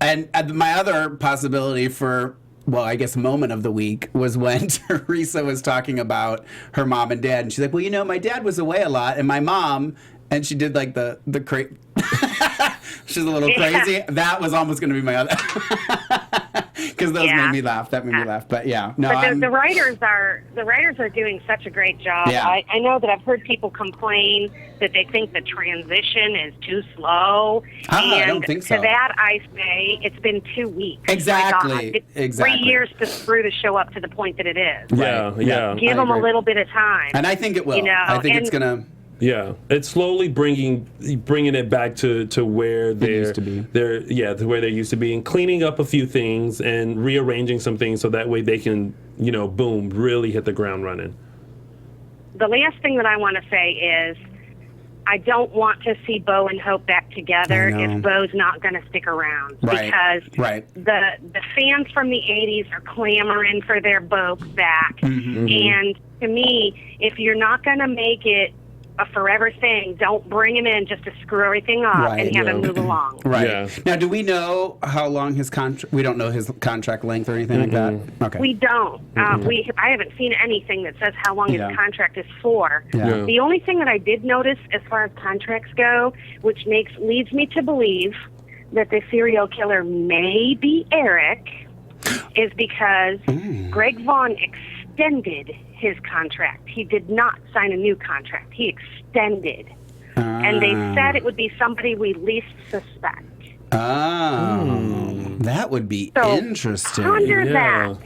And my other possibility for, I guess moment of the week was when Teresa was talking about her mom and dad. And she's like, well, my dad was away a lot. And my mom and she did like the she's a little crazy. That was almost going to be my other, because those made me laugh. That made me laugh. But yeah, no. But the writers are doing such a great job. Yeah. I know that I've heard people complain that they think the transition is too slow. I don't think so. To that, I say it's been 2 weeks. Exactly. My God. It's Exactly. 3 years to screw the show up to the point that it is. Yeah, yeah. Give them a little bit of time. And I think it will. You know, I think it's gonna. Yeah, it's slowly bringing it back to where they used to be. To where they used to be, and cleaning up a few things and rearranging some things so that way they can, boom, really hit the ground running. The last thing that I want to say is I don't want to see Bo and Hope back together if Bo's not going to stick around. Because the fans from the 80s are clamoring for their Bo back. And to me, if you're not going to make it a forever thing, don't bring him in just to screw everything up and have him move along. Yeah. Now, do we know how long his contract? We don't know his contract length or anything like that. Okay. We don't. I haven't seen anything that says how long his contract is for. Yeah. The only thing that I did notice as far as contracts go, which leads me to believe that the serial killer may be Eric, is because Greg Vaughn extended his contract. He did not sign a new contract. He extended. And they said it would be somebody we least suspect. That would be interesting. Ponder that.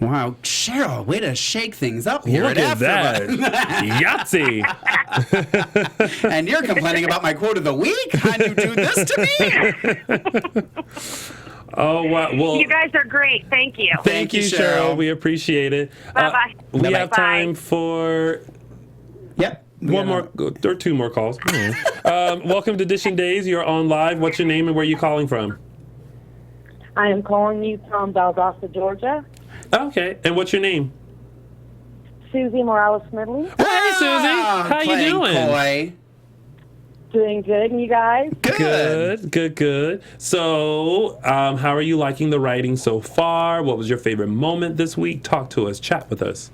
Wow, Cheryl, way to shake things up here Look at that. Yahtzee. And you're complaining about my quote of the week? How'd you do this to me? Oh, wow. Well, you guys are great. Thank you. Thank you, Cheryl. We appreciate it. Bye-bye. We have time for one more or two more calls. Welcome to Dishing Days. You're on live. What's your name and where are you calling from? I am calling you from Valdosta, Georgia. Okay. And what's your name? Susie Morales-Smedley. Hey, Susie. How you doing? Coy. Doing good, and you guys? Good. So, how are you liking the writing so far? What was your favorite moment this week? Talk to us. Chat with us.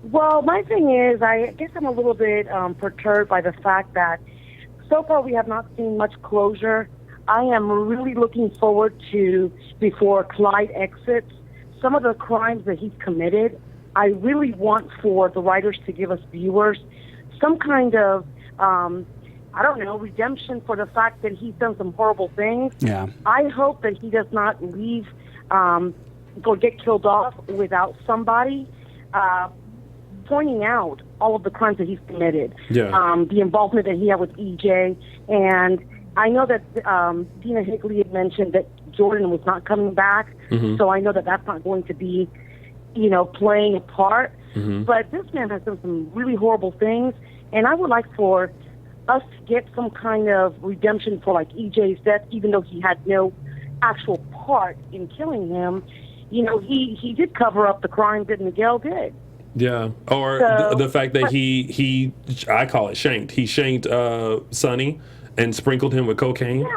Well, my thing is, I guess I'm a little bit perturbed by the fact that so far we have not seen much closure. I am really looking forward to, before Clyde exits, some of the crimes that he's committed. I really want for the writers to give us viewers some kind of redemption for the fact that he's done some horrible things. Yeah. I hope that he does not leave, or get killed off without somebody pointing out all of the crimes that he's committed. Yeah. The involvement that he had with EJ. And I know that Dina Higley had mentioned that Jordan was not coming back. So I know that that's not going to be, playing a part. But this man has done some really horrible things. And I would like for us to get some kind of redemption for like EJ's death, even though he had no actual part in killing him. He did cover up the crime that Miguel did. Yeah, or the fact that he I call it shanked. He shanked Sonny and sprinkled him with cocaine.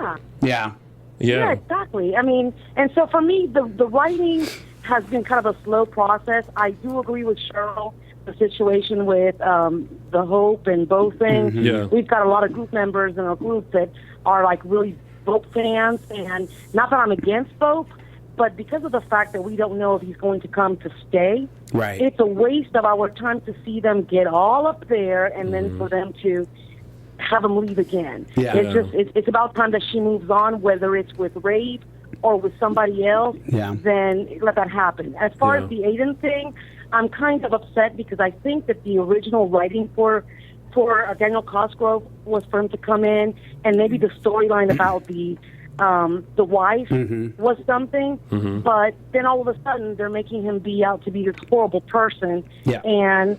Yeah, exactly. I mean, and so for me, the writing has been kind of a slow process. I do agree with Cheryl. The situation with the Hope and Bo thing. We've got a lot of group members in our group that are like really Bope fans, and not that I'm against Bope, but because of the fact that we don't know if he's going to come to stay, it's a waste of our time to see them get all up there and then for them to have him leave again. It's about time that she moves on, whether it's with rape or with somebody else, then let that happen. As far as the Aiden thing, I'm kind of upset because I think that the original writing for Daniel Cosgrove was for him to come in, and maybe the storyline about the wife was something, but then all of a sudden they're making him be out to be this horrible person, and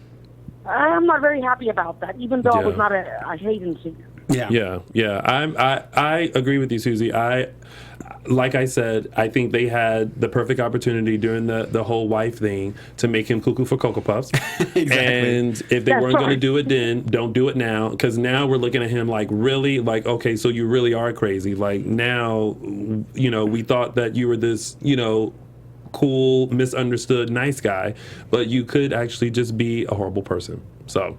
I'm not very happy about that, even though I was not a Hayden fan. I agree with you, Susie. Like I said, I think they had the perfect opportunity during the whole wife thing to make him cuckoo for Cocoa Puffs. And if they weren't going to do it then, don't do it now. Because now we're looking at him like, really? Like, okay, so you really are crazy. Like, now, we thought that you were this, cool, misunderstood, nice guy. But you could actually just be a horrible person. So,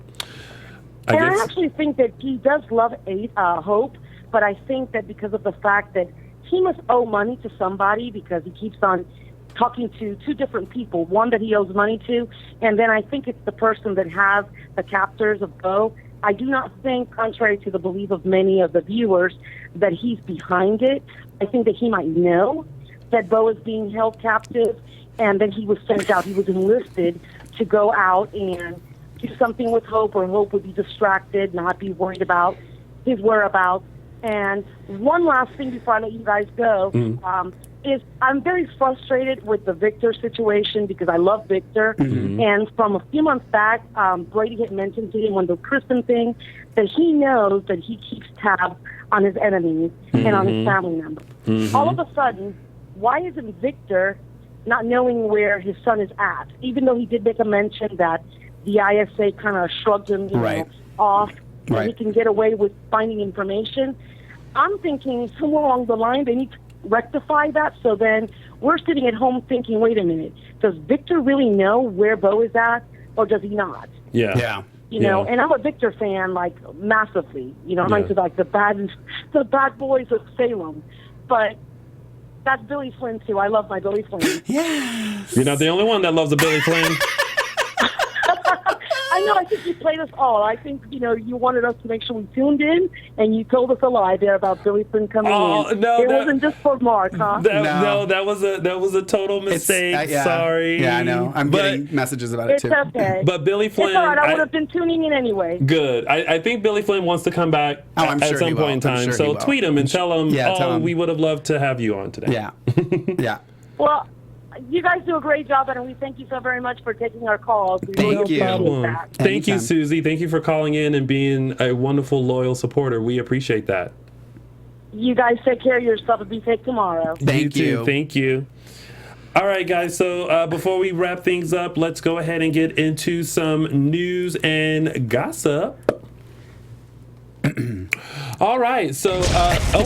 I actually think that he does love Hope, but I think that because of the fact that he must owe money to somebody because he keeps on talking to two different people, one that he owes money to, and then I think it's the person that has the captors of Bo. I do not think, contrary to the belief of many of the viewers, that he's behind it. I think that he might know that Bo is being held captive, and then he was sent out. He was enlisted to go out and do something with Hope, or Hope would be distracted, not be worried about his whereabouts. And one last thing before I let you guys go is I'm very frustrated with the Victor situation because I love Victor. And from a few months back, Brady had mentioned to him on the Kristen thing that he knows that he keeps tabs on his enemies and on his family members. All of a sudden, why isn't Victor not knowing where his son is at? Even though he did make a mention that the ISA kind of shrugged him know, off, and he can get away with finding information. I'm thinking somewhere along the line they need to rectify that, so then we're sitting at home thinking, wait a minute, does Victor really know where Bo is at, or does he not? Yeah. You know, and I'm a Victor fan, like, massively. You know, I'm into, like, the bad boys of Salem. But that's Billy Flynn, too. I love my Billy Flynn. Yes. You're not the only one that loves a Billy Flynn. I know, I think you played us all. I think, you know, you wanted us to make sure we tuned in, and you told us a lie there about Billy Flynn coming in. No, it wasn't just for Mark, huh? No, that was a total mistake. Sorry. Yeah, I know. I'm getting messages about it, too. It's okay. But Billy Flynn... It's all right. I would have been tuning in anyway. Good. I think Billy Flynn wants to come back at some point in time. So tweet him and tell him, we would have loved to have you on today. Yeah. Well, you guys do a great job, and we thank you so very much for taking our calls. Thank you. Thank you, Susie. Thank you for calling in and being a wonderful, loyal supporter. We appreciate that. You guys take care of yourself and be safe tomorrow. Thank you. Thank you. All right, guys. So before we wrap things up, let's go ahead and get into some news and gossip. All right. So,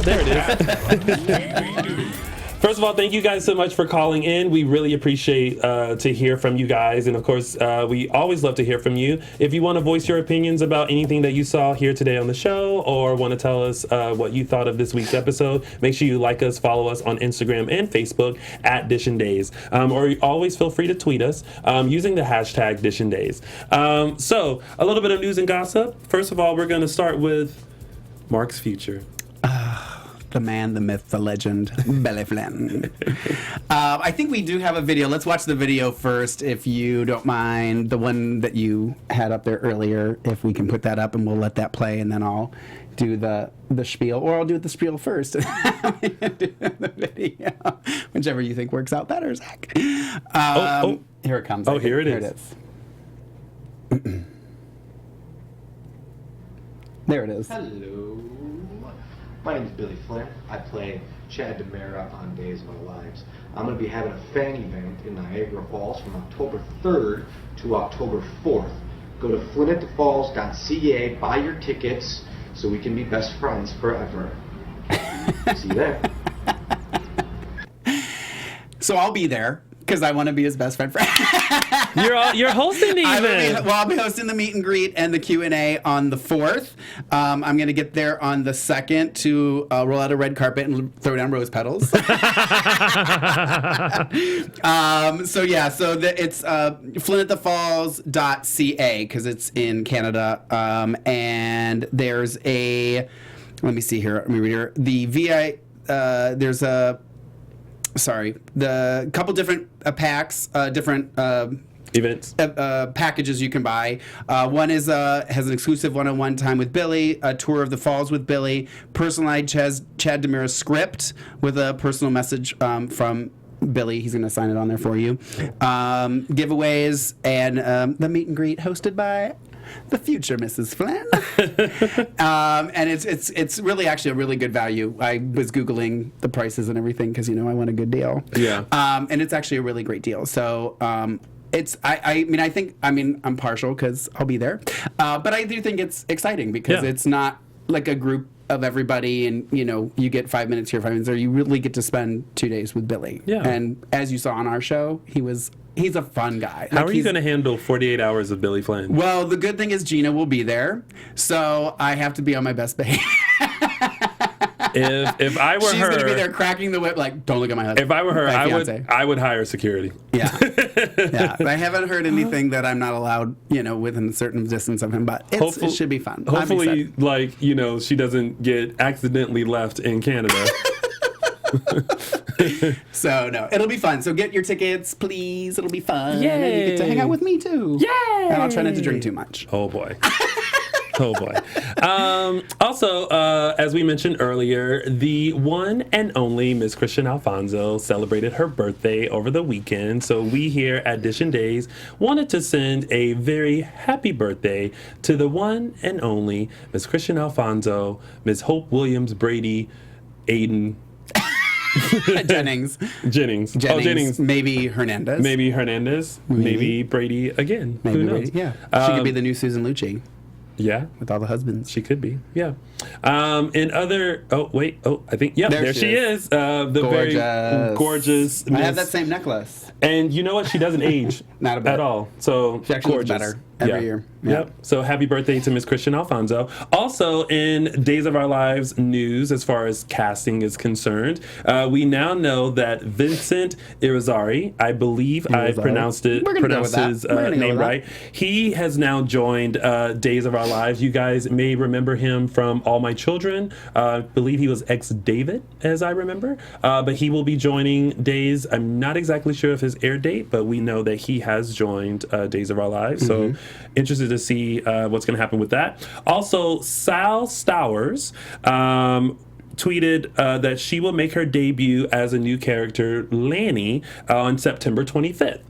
there it is. First of all, thank you guys so much for calling in. We really appreciate to hear from you guys. And of course, we always love to hear from you. If you want to voice your opinions about anything that you saw here today on the show, or want to tell us what you thought of this week's episode, make sure you like us, follow us on Instagram and Facebook at Dishin Days. Or always feel free to tweet us using the hashtag Dishin Days. So a little bit of news and gossip. First of all, we're going to start with Mark's future. The man, the myth, the legend, Billy Flynn. I think we do have a video. Let's watch the video first, if you don't mind. The one that you had up there earlier, if we can put that up, and we'll let that play, and then I'll do the spiel, or I'll do the spiel first. The video, whichever you think works out better, Zach. Here it comes. Oh, here it is. Here it is. There it is. Hello. My name is Billy Flynn. I play Chad DeMera on Days of Our Lives. I'm going to be having a fan event in Niagara Falls from October 3rd to October 4th. Go to flynnatthefalls.ca, buy your tickets so we can be best friends forever. See you there. So I'll be there because I want to be his best friend. You're hosting the event. I'll be hosting the meet and greet and the Q&A on the 4th. I'm going to get there on the 2nd to roll out a red carpet and throw down rose petals. So it's flynnatthefalls.ca because it's in Canada. And there's let me see here. Let me read here. There's the couple different packs, different events, packages you can buy. One is has an exclusive one-on-one time with Billy, a tour of the falls with Billy, personalized Chad DeMera script with a personal message from Billy. He's going to sign it on there for you. Giveaways and the meet and greet hosted by the future Mrs. Flynn. And it's really actually a really good value. I was Googling the prices and everything because, I want a good deal. Yeah. And it's actually a really great deal. So I'm partial because I'll be there. But I do think it's exciting because it's not like a group of everybody, and you get 5 minutes here, 5 minutes there. You really get to spend 2 days with Billy. Yeah. And as you saw on our show, he's a fun guy. How are you going to handle 48 hours of Billy Flynn? Well, the good thing is Gina will be there, so I have to be on my best behavior. If I were she's her, going to be there cracking the whip, like, don't look at my husband. If I were her, fiance. I would hire security. Yeah. Yeah. I haven't heard anything that I'm not allowed, within a certain distance of him, but it should be fun. Hopefully, she doesn't get accidentally left in Canada. So, no, it'll be fun. So get your tickets, please. It'll be fun. Yay. And you get to hang out with me, too. Yay! And I'll try not to drink too much. Oh, boy. Oh, boy. Also, as we mentioned earlier, the one and only Miss Christian Alfonso celebrated her birthday over the weekend. So we here at Dish and Days wanted to send a very happy birthday to the one and only Miss Christian Alfonso, Miss Hope Williams Brady, Aiden. Jennings. Oh, Jennings. Maybe Hernandez. Maybe Brady again. Maybe Who knows? Brady. Yeah. She could be the new Susan Lucci. Yeah. With all the husbands. She could be. Yeah. I think, there she is. The gorgeous. very gorgeous. I have that same necklace. And you know what? She doesn't age. Not a bit. At all. So she actually looks better every year. Yep. So happy birthday to Miss Christian Alfonso. Also, in Days of Our Lives news, as far as casting is concerned, we now know that Vincent Irizarry, I believe I pronounced his name right. He has now joined Days of Our Lives. You guys may remember him from All My Children. I believe he was ex-David, as I remember. But he will be joining Days. I'm not exactly sure of his air date, but we know that he has joined Days of Our Lives. So interested to see what's going to happen with that. Also, Sal Stowers tweeted that she will make her debut as a new character, Lanny, on September 25th.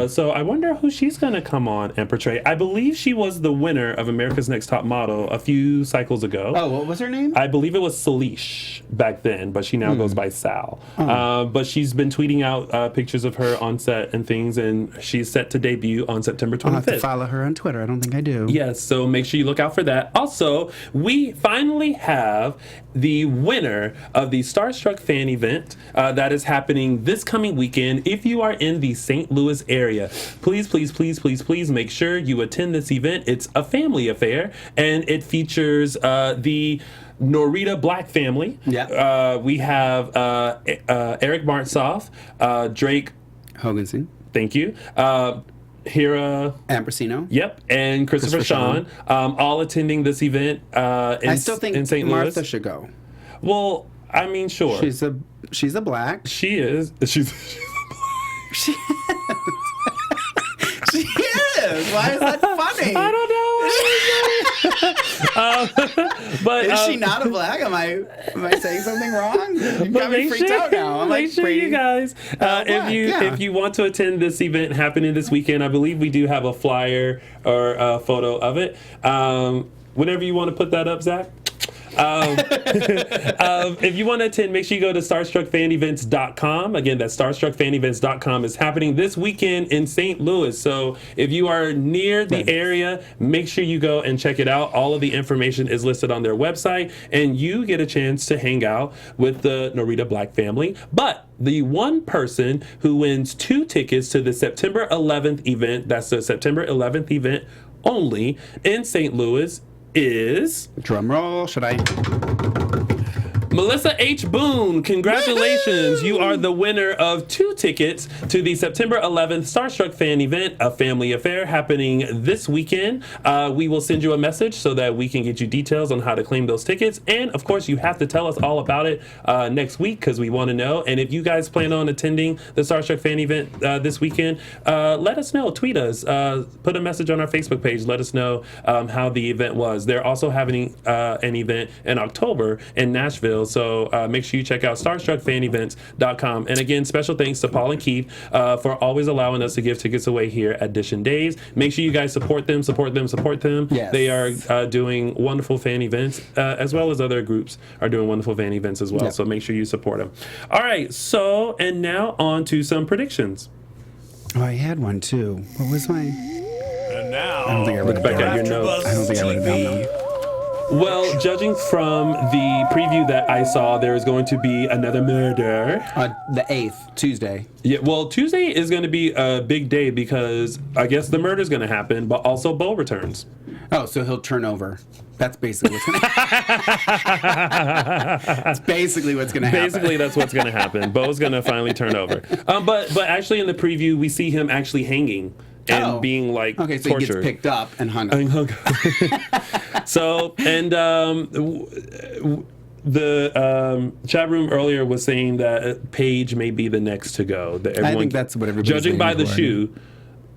So I wonder who she's going to come on and portray. I believe she was the winner of America's Next Top Model a few cycles ago. Oh, what was her name? I believe it was Salish back then, but she now goes by Sal. But she's been tweeting out pictures of her on set and things, and she's set to debut on September 25th. I'll have to follow her on Twitter. I don't think I do. Yes, so make sure you look out for that. Also, we finally have the winner of the Starstruck fan event that is happening this coming weekend. If you are in the St. Louis area, please make sure you attend this event. It's a family affair, and it features the Norita Black family. Yeah. We have Eric Martsoff, Drake Hoganson. Thank you. Hira Ambrosino. Yep, and Christopher Sean, all attending this event I still think in St. Louis. Martha should go. Well, I mean, sure. She's a black. She is. She's She is. She is. Why is that funny? I don't know. But is she not a black? Am I saying something wrong? You got me freaked out now. I'm make sure you guys, if you want to attend this event happening this weekend, I believe we do have a flyer or a photo of it. Whenever you want to put that up, Zach. If you want to attend, make sure you go to starstruckfanevents.com. Again, that's starstruckfanevents.com. It's happening this weekend in St. Louis. So if you are near the area, make sure you go and check it out. All of the information is listed on their website, and you get a chance to hang out with the Norita Black family. But the one person who wins 2 tickets to the September 11th event, that's the September 11th event only in St. Louis, is... Drum roll, should I... Melissa H. Boone, congratulations. You are the winner of 2 tickets to the September 11th Starstruck fan event, a family affair happening this weekend. We will send you a message so that we can get you details on how to claim those tickets. And, of course, you have to tell us all about it next week because we want to know. And if you guys plan on attending the Starstruck fan event this weekend, let us know. Tweet us. Put a message on our Facebook page. Let us know how the event was. They're also having an event in October in Nashville. So make sure you check out StarstruckFanEvents.com. And again, special thanks to Paul and Keith for always allowing us to give tickets away here at Dish and Days. Make sure you guys support them. Yes. They are doing wonderful fan events, as well as other groups are doing wonderful fan events as well. Yep. So make sure you support them. All right. So, and now on to some predictions. Oh, I had one too. What was my... And now, I don't think I wrote it back down. at your notes. I don't think I wrote it down though. Well, judging from the preview that I saw, there is going to be another murder. The 8th, Tuesday. Yeah, well, Tuesday is going to be a big day because I guess the murder is going to happen, but also Bo returns. Oh, so he'll turn over. That's basically what's going to happen. That's basically what's going to happen. Basically, that's what's going to happen. Bo's going to finally turn over. But actually in the preview, we see him actually hanging and being like tortured. So he gets picked up and hung up. So, and the chat room earlier was saying that Paige may be the next to go. That everyone, I think that's what everybody's judging by the for. shoe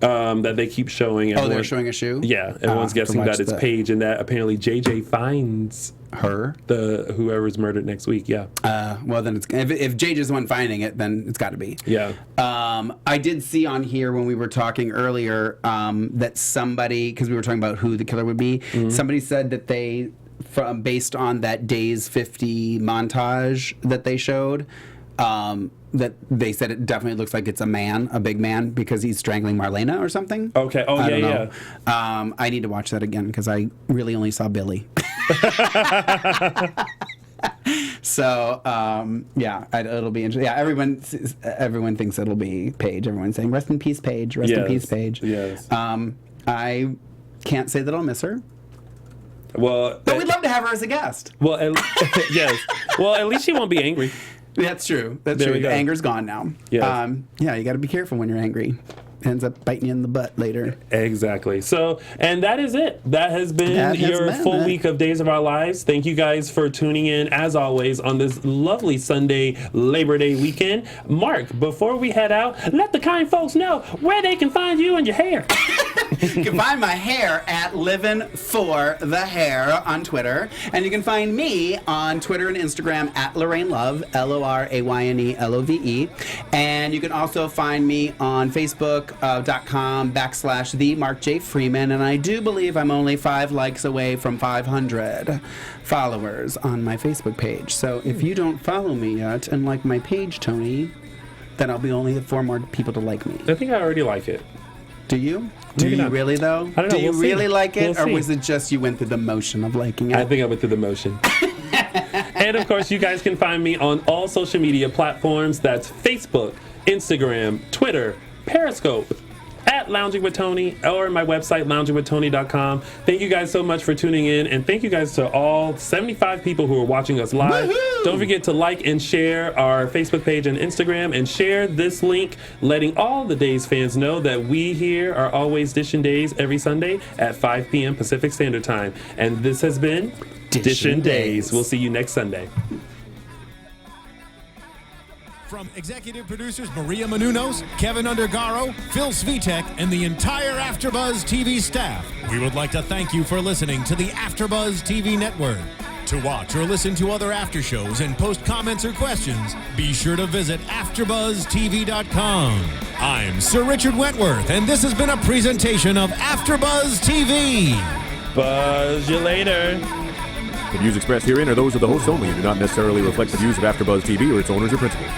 that they keep showing. They're showing a shoe? Yeah, everyone's guessing that it's Paige, and that apparently JJ finds her, whoever's murdered next week. Yeah. Well, then it's if JJ's the one finding it, then it's got to be. Yeah. I did see on here when we were talking earlier that somebody, because we were talking about who the killer would be, somebody said that they, based on that Days 50 montage that they showed, that they said it definitely looks like it's a man, a big man, because he's strangling Marlena or something. Okay. Oh, I don't know. I need to watch that again because I really only saw Billy. So, it'll be interesting. Yeah, everyone thinks it'll be Paige. Everyone's saying, rest in peace, Paige. Rest in peace, Paige. Yes. I can't say that I'll miss her. Well, but we'd love to have her as a guest. Well, yes. Well, at least she won't be angry. That's true. That's true. The anger's gone now. Yes. You got to be careful when you're angry. Ends up biting you in the butt later. Exactly. So, and that is it. That has been your full week of Days of Our Lives. Thank you guys for tuning in, as always, on this lovely Sunday Labor Day weekend. Mark, before we head out, let the kind folks know where they can find you and your hair. You can find my hair at Livin' For The Hair on Twitter. And you can find me on Twitter and Instagram at Lorraine Love, LORAYNE LOVE. And you can also find me on Facebook.com/the Mark J. Freeman. And I do believe I'm only 5 likes away from 500 followers on my Facebook page. So if you don't follow me yet and like my page, Tony, then I'll be only 4 more people to like me. I think I already like it. Do you? Do you really, though? I don't know. Do you really like it? We'll or was it just you went through the motion of liking it? I think I went through the motion. And, of course, you guys can find me on all social media platforms. That's Facebook, Instagram, Twitter, Periscope, at Lounging with Tony, or my website, loungingwithtony.com. Thank you guys so much for tuning in, and thank you guys to all 75 people who are watching us live. Woo-hoo! Don't forget to like and share our Facebook page and Instagram, and share this link, letting all the Days fans know that we here are always Dishin' Days every Sunday at 5 p.m. Pacific Standard Time. And this has been Dishin' Days. We'll see you next Sunday. From executive producers Maria Menounos, Kevin Undergaro, Phil Svitek, and the entire AfterBuzz TV staff, we would like to thank you for listening to the AfterBuzz TV network. To watch or listen to other after shows and post comments or questions, be sure to visit AfterBuzzTV.com. I'm Sir Richard Wentworth, and this has been a presentation of AfterBuzz TV. Buzz you later. The views expressed herein are those of the hosts only and do not necessarily reflect the views of AfterBuzz TV or its owners or principals.